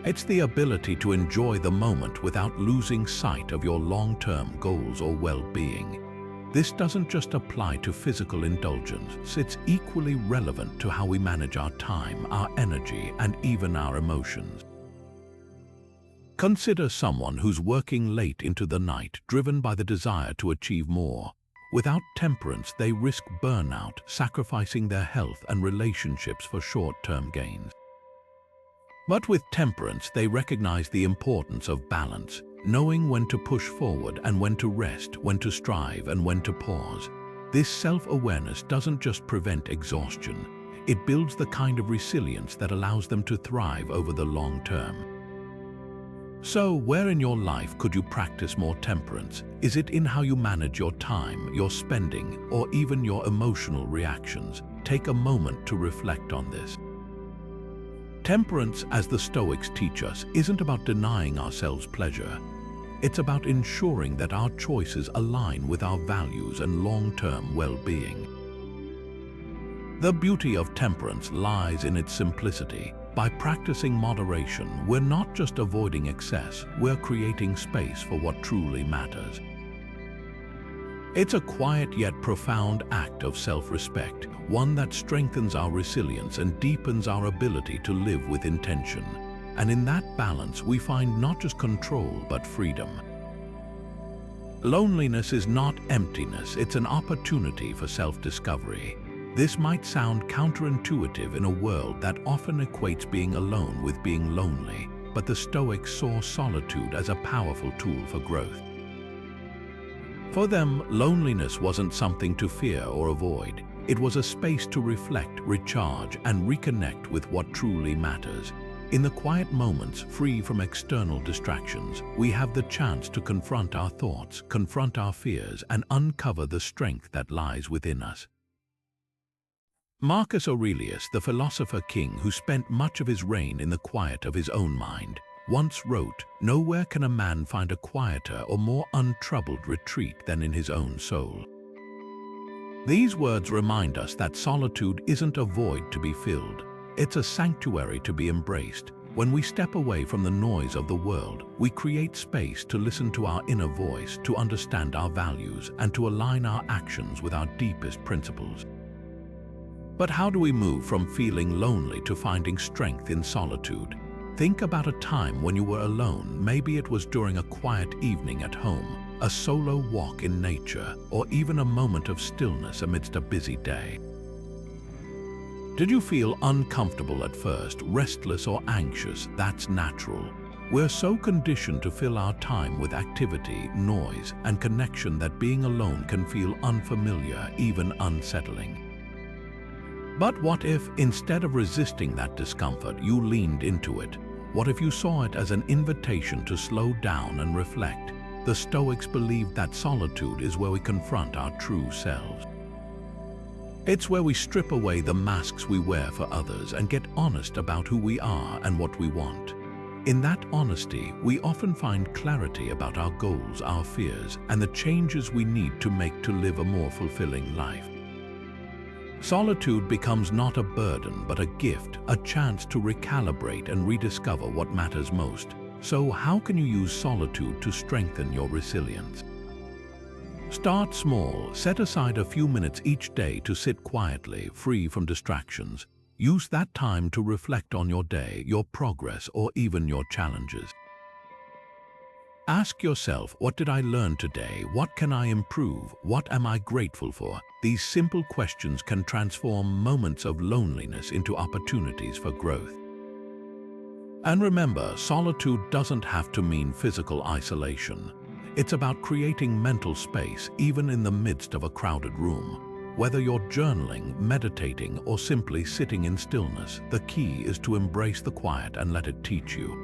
It's the ability to enjoy the moment without losing sight of your long-term goals or well-being. This doesn't just apply to physical indulgence, it's equally relevant to how we manage our time, our energy, and even our emotions. Consider someone who's working late into the night, driven by the desire to achieve more. Without temperance, they risk burnout, sacrificing their health and relationships for short-term gains. But with temperance, they recognize the importance of balance, knowing when to push forward and when to rest, when to strive and when to pause. This self-awareness doesn't just prevent exhaustion, it builds the kind of resilience that allows them to thrive over the long term. So, where in your life could you practice more temperance? Is it in how you manage your time, your spending, or even your emotional reactions? Take a moment to reflect on this. Temperance, as the Stoics teach us, isn't about denying ourselves pleasure. It's about ensuring that our choices align with our values and long-term well-being. The beauty of temperance lies in its simplicity. By practicing moderation, we're not just avoiding excess, we're creating space for what truly matters. It's a quiet yet profound act of self-respect, one that strengthens our resilience and deepens our ability to live with intention. And in that balance, we find not just control, but freedom. Loneliness is not emptiness, it's an opportunity for self-discovery. This might sound counterintuitive in a world that often equates being alone with being lonely, but the Stoics saw solitude as a powerful tool for growth. For them, loneliness wasn't something to fear or avoid. It was a space to reflect, recharge, and reconnect with what truly matters. In the quiet moments, free from external distractions, we have the chance to confront our thoughts, confront our fears, and uncover the strength that lies within us. Marcus Aurelius, the philosopher king who spent much of his reign in the quiet of his own mind, once wrote, "Nowhere can a man find a quieter or more untroubled retreat than in his own soul." These words remind us that solitude isn't a void to be filled. It's a sanctuary to be embraced. When we step away from the noise of the world, we create space to listen to our inner voice, to understand our values, and to align our actions with our deepest principles. But how do we move from feeling lonely to finding strength in solitude? Think about a time when you were alone. Maybe it was during a quiet evening at home, a solo walk in nature, or even a moment of stillness amidst a busy day. Did you feel uncomfortable at first, restless or anxious? That's natural. We're so conditioned to fill our time with activity, noise, and connection that being alone can feel unfamiliar, even unsettling. But what if, instead of resisting that discomfort, you leaned into it? What if you saw it as an invitation to slow down and reflect? The Stoics believed that solitude is where we confront our true selves. It's where we strip away the masks we wear for others and get honest about who we are and what we want. In that honesty, we often find clarity about our goals, our fears, and the changes we need to make to live a more fulfilling life. Solitude becomes not a burden, but a gift, a chance to recalibrate and rediscover what matters most. So how can you use solitude to strengthen your resilience? Start small. Set aside a few minutes each day to sit quietly, free from distractions. Use that time to reflect on your day, your progress, or even your challenges. Ask yourself, what did I learn today? What can I improve? What am I grateful for? These simple questions can transform moments of loneliness into opportunities for growth. And remember, solitude doesn't have to mean physical isolation. It's about creating mental space, even in the midst of a crowded room. Whether you're journaling, meditating, or simply sitting in stillness, the key is to embrace the quiet and let it teach you.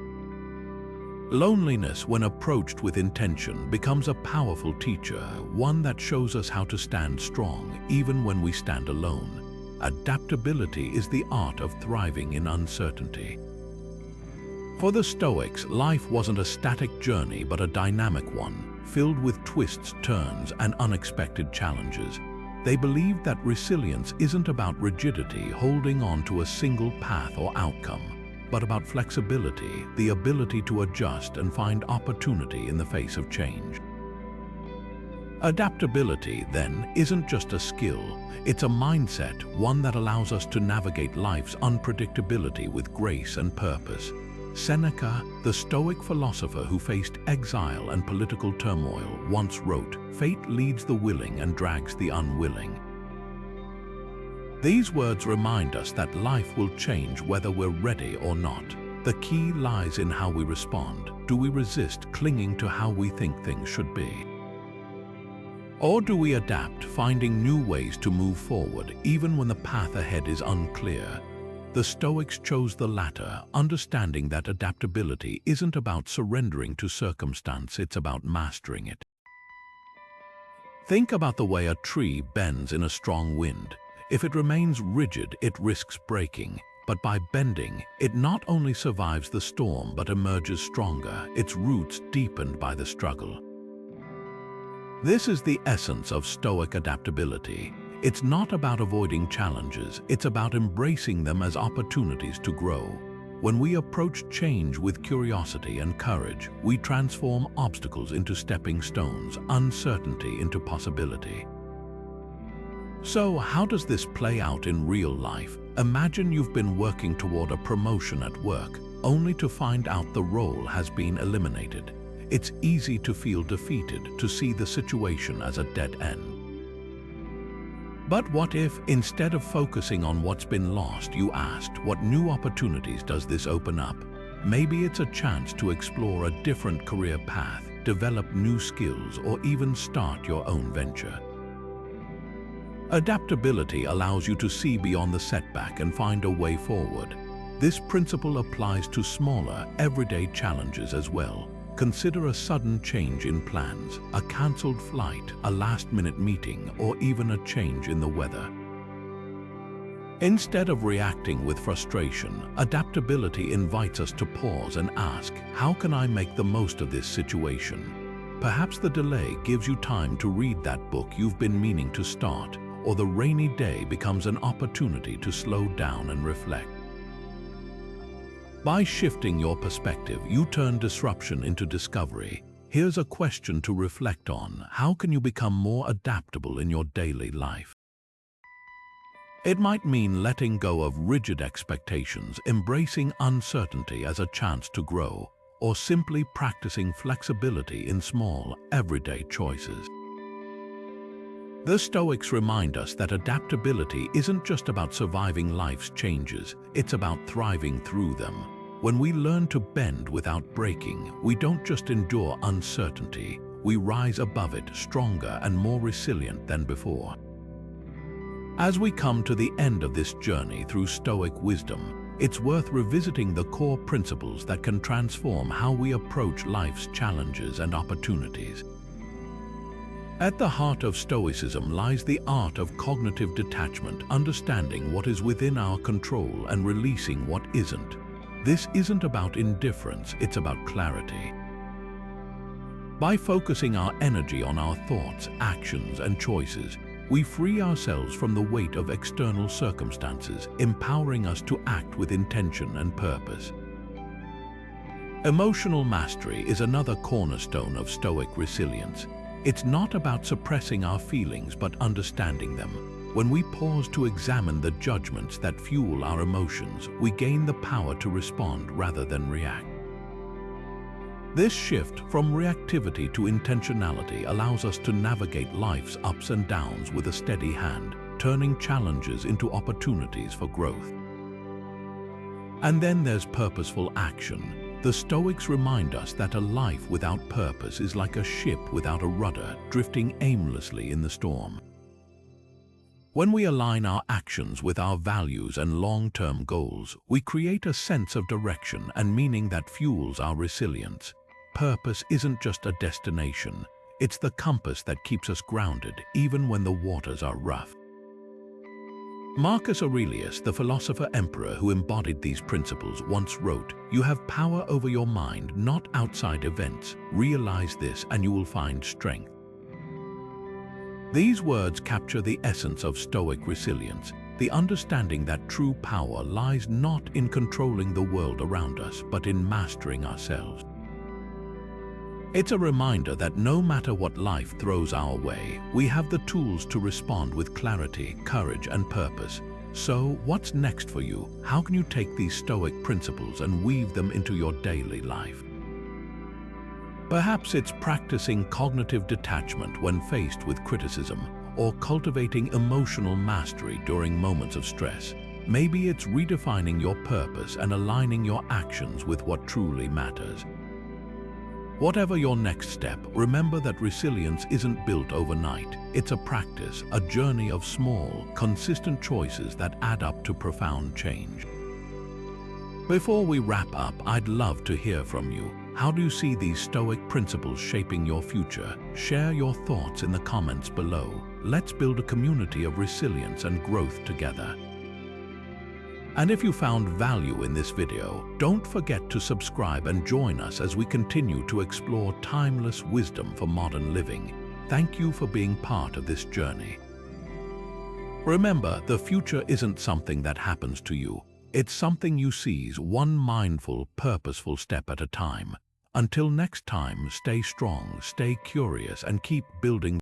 Loneliness, when approached with intention, becomes a powerful teacher, one that shows us how to stand strong, even when we stand alone. Adaptability is the art of thriving in uncertainty. For the Stoics, life wasn't a static journey, but a dynamic one, filled with twists, turns, and unexpected challenges. They believed that resilience isn't about rigidity, holding on to a single path or outcome, but about flexibility, the ability to adjust and find opportunity in the face of change. Adaptability, then, isn't just a skill, it's a mindset, one that allows us to navigate life's unpredictability with grace and purpose. Seneca, the Stoic philosopher who faced exile and political turmoil, once wrote, "Fate leads the willing and drags the unwilling." These words remind us that life will change whether we're ready or not. The key lies in how we respond. Do we resist, clinging to how we think things should be? Or do we adapt, finding new ways to move forward, even when the path ahead is unclear? The Stoics chose the latter, understanding that adaptability isn't about surrendering to circumstance, it's about mastering it. Think about the way a tree bends in a strong wind. If it remains rigid, it risks breaking. But by bending, it not only survives the storm but emerges stronger, its roots deepened by the struggle. This is the essence of Stoic adaptability. It's not about avoiding challenges, it's about embracing them as opportunities to grow. When we approach change with curiosity and courage, we transform obstacles into stepping stones, uncertainty into possibility. So, how does this play out in real life? Imagine you've been working toward a promotion at work, only to find out the role has been eliminated. It's easy to feel defeated, to see the situation as a dead end. But what if, instead of focusing on what's been lost, you asked, what new opportunities does this open up? Maybe it's a chance to explore a different career path, develop new skills, or even start your own venture. Adaptability allows you to see beyond the setback and find a way forward. This principle applies to smaller, everyday challenges as well. Consider a sudden change in plans, a cancelled flight, a last-minute meeting, or even a change in the weather. Instead of reacting with frustration, adaptability invites us to pause and ask, how can I make the most of this situation? Perhaps the delay gives you time to read that book you've been meaning to start, or the rainy day becomes an opportunity to slow down and reflect. By shifting your perspective, you turn disruption into discovery. Here's a question to reflect on. How can you become more adaptable in your daily life? It might mean letting go of rigid expectations, embracing uncertainty as a chance to grow, or simply practicing flexibility in small, everyday choices. The Stoics remind us that adaptability isn't just about surviving life's changes, it's about thriving through them. When we learn to bend without breaking, we don't just endure uncertainty, we rise above it stronger and more resilient than before. As we come to the end of this journey through Stoic wisdom, it's worth revisiting the core principles that can transform how we approach life's challenges and opportunities. At the heart of Stoicism lies the art of cognitive detachment, understanding what is within our control and releasing what isn't. This isn't about indifference, it's about clarity. By focusing our energy on our thoughts, actions, and choices, we free ourselves from the weight of external circumstances, empowering us to act with intention and purpose. Emotional mastery is another cornerstone of Stoic resilience. It's not about suppressing our feelings but understanding them. When we pause to examine the judgments that fuel our emotions, we gain the power to respond rather than react. This shift from reactivity to intentionality allows us to navigate life's ups and downs with a steady hand, turning challenges into opportunities for growth. And then there's purposeful action. The Stoics remind us that a life without purpose is like a ship without a rudder, drifting aimlessly in the storm. When we align our actions with our values and long-term goals, we create a sense of direction and meaning that fuels our resilience. Purpose isn't just a destination, it's the compass that keeps us grounded even when the waters are rough. Marcus Aurelius, the philosopher-emperor who embodied these principles, once wrote, "You have power over your mind, not outside events. Realize this and you will find strength." These words capture the essence of Stoic resilience, the understanding that true power lies not in controlling the world around us, but in mastering ourselves. It's a reminder that no matter what life throws our way, we have the tools to respond with clarity, courage, and purpose. So, what's next for you? How can you take these Stoic principles and weave them into your daily life? Perhaps it's practicing cognitive detachment when faced with criticism, or cultivating emotional mastery during moments of stress. Maybe it's redefining your purpose and aligning your actions with what truly matters. Whatever your next step, remember that resilience isn't built overnight. It's a practice, a journey of small, consistent choices that add up to profound change. Before we wrap up, I'd love to hear from you. How do you see these Stoic principles shaping your future? Share your thoughts in the comments below. Let's build a community of resilience and growth together. And if you found value in this video, don't forget to subscribe and join us as we continue to explore timeless wisdom for modern living. Thank you for being part of this journey. Remember, the future isn't something that happens to you. It's something you seize one mindful, purposeful step at a time. Until next time, stay strong, stay curious, and keep building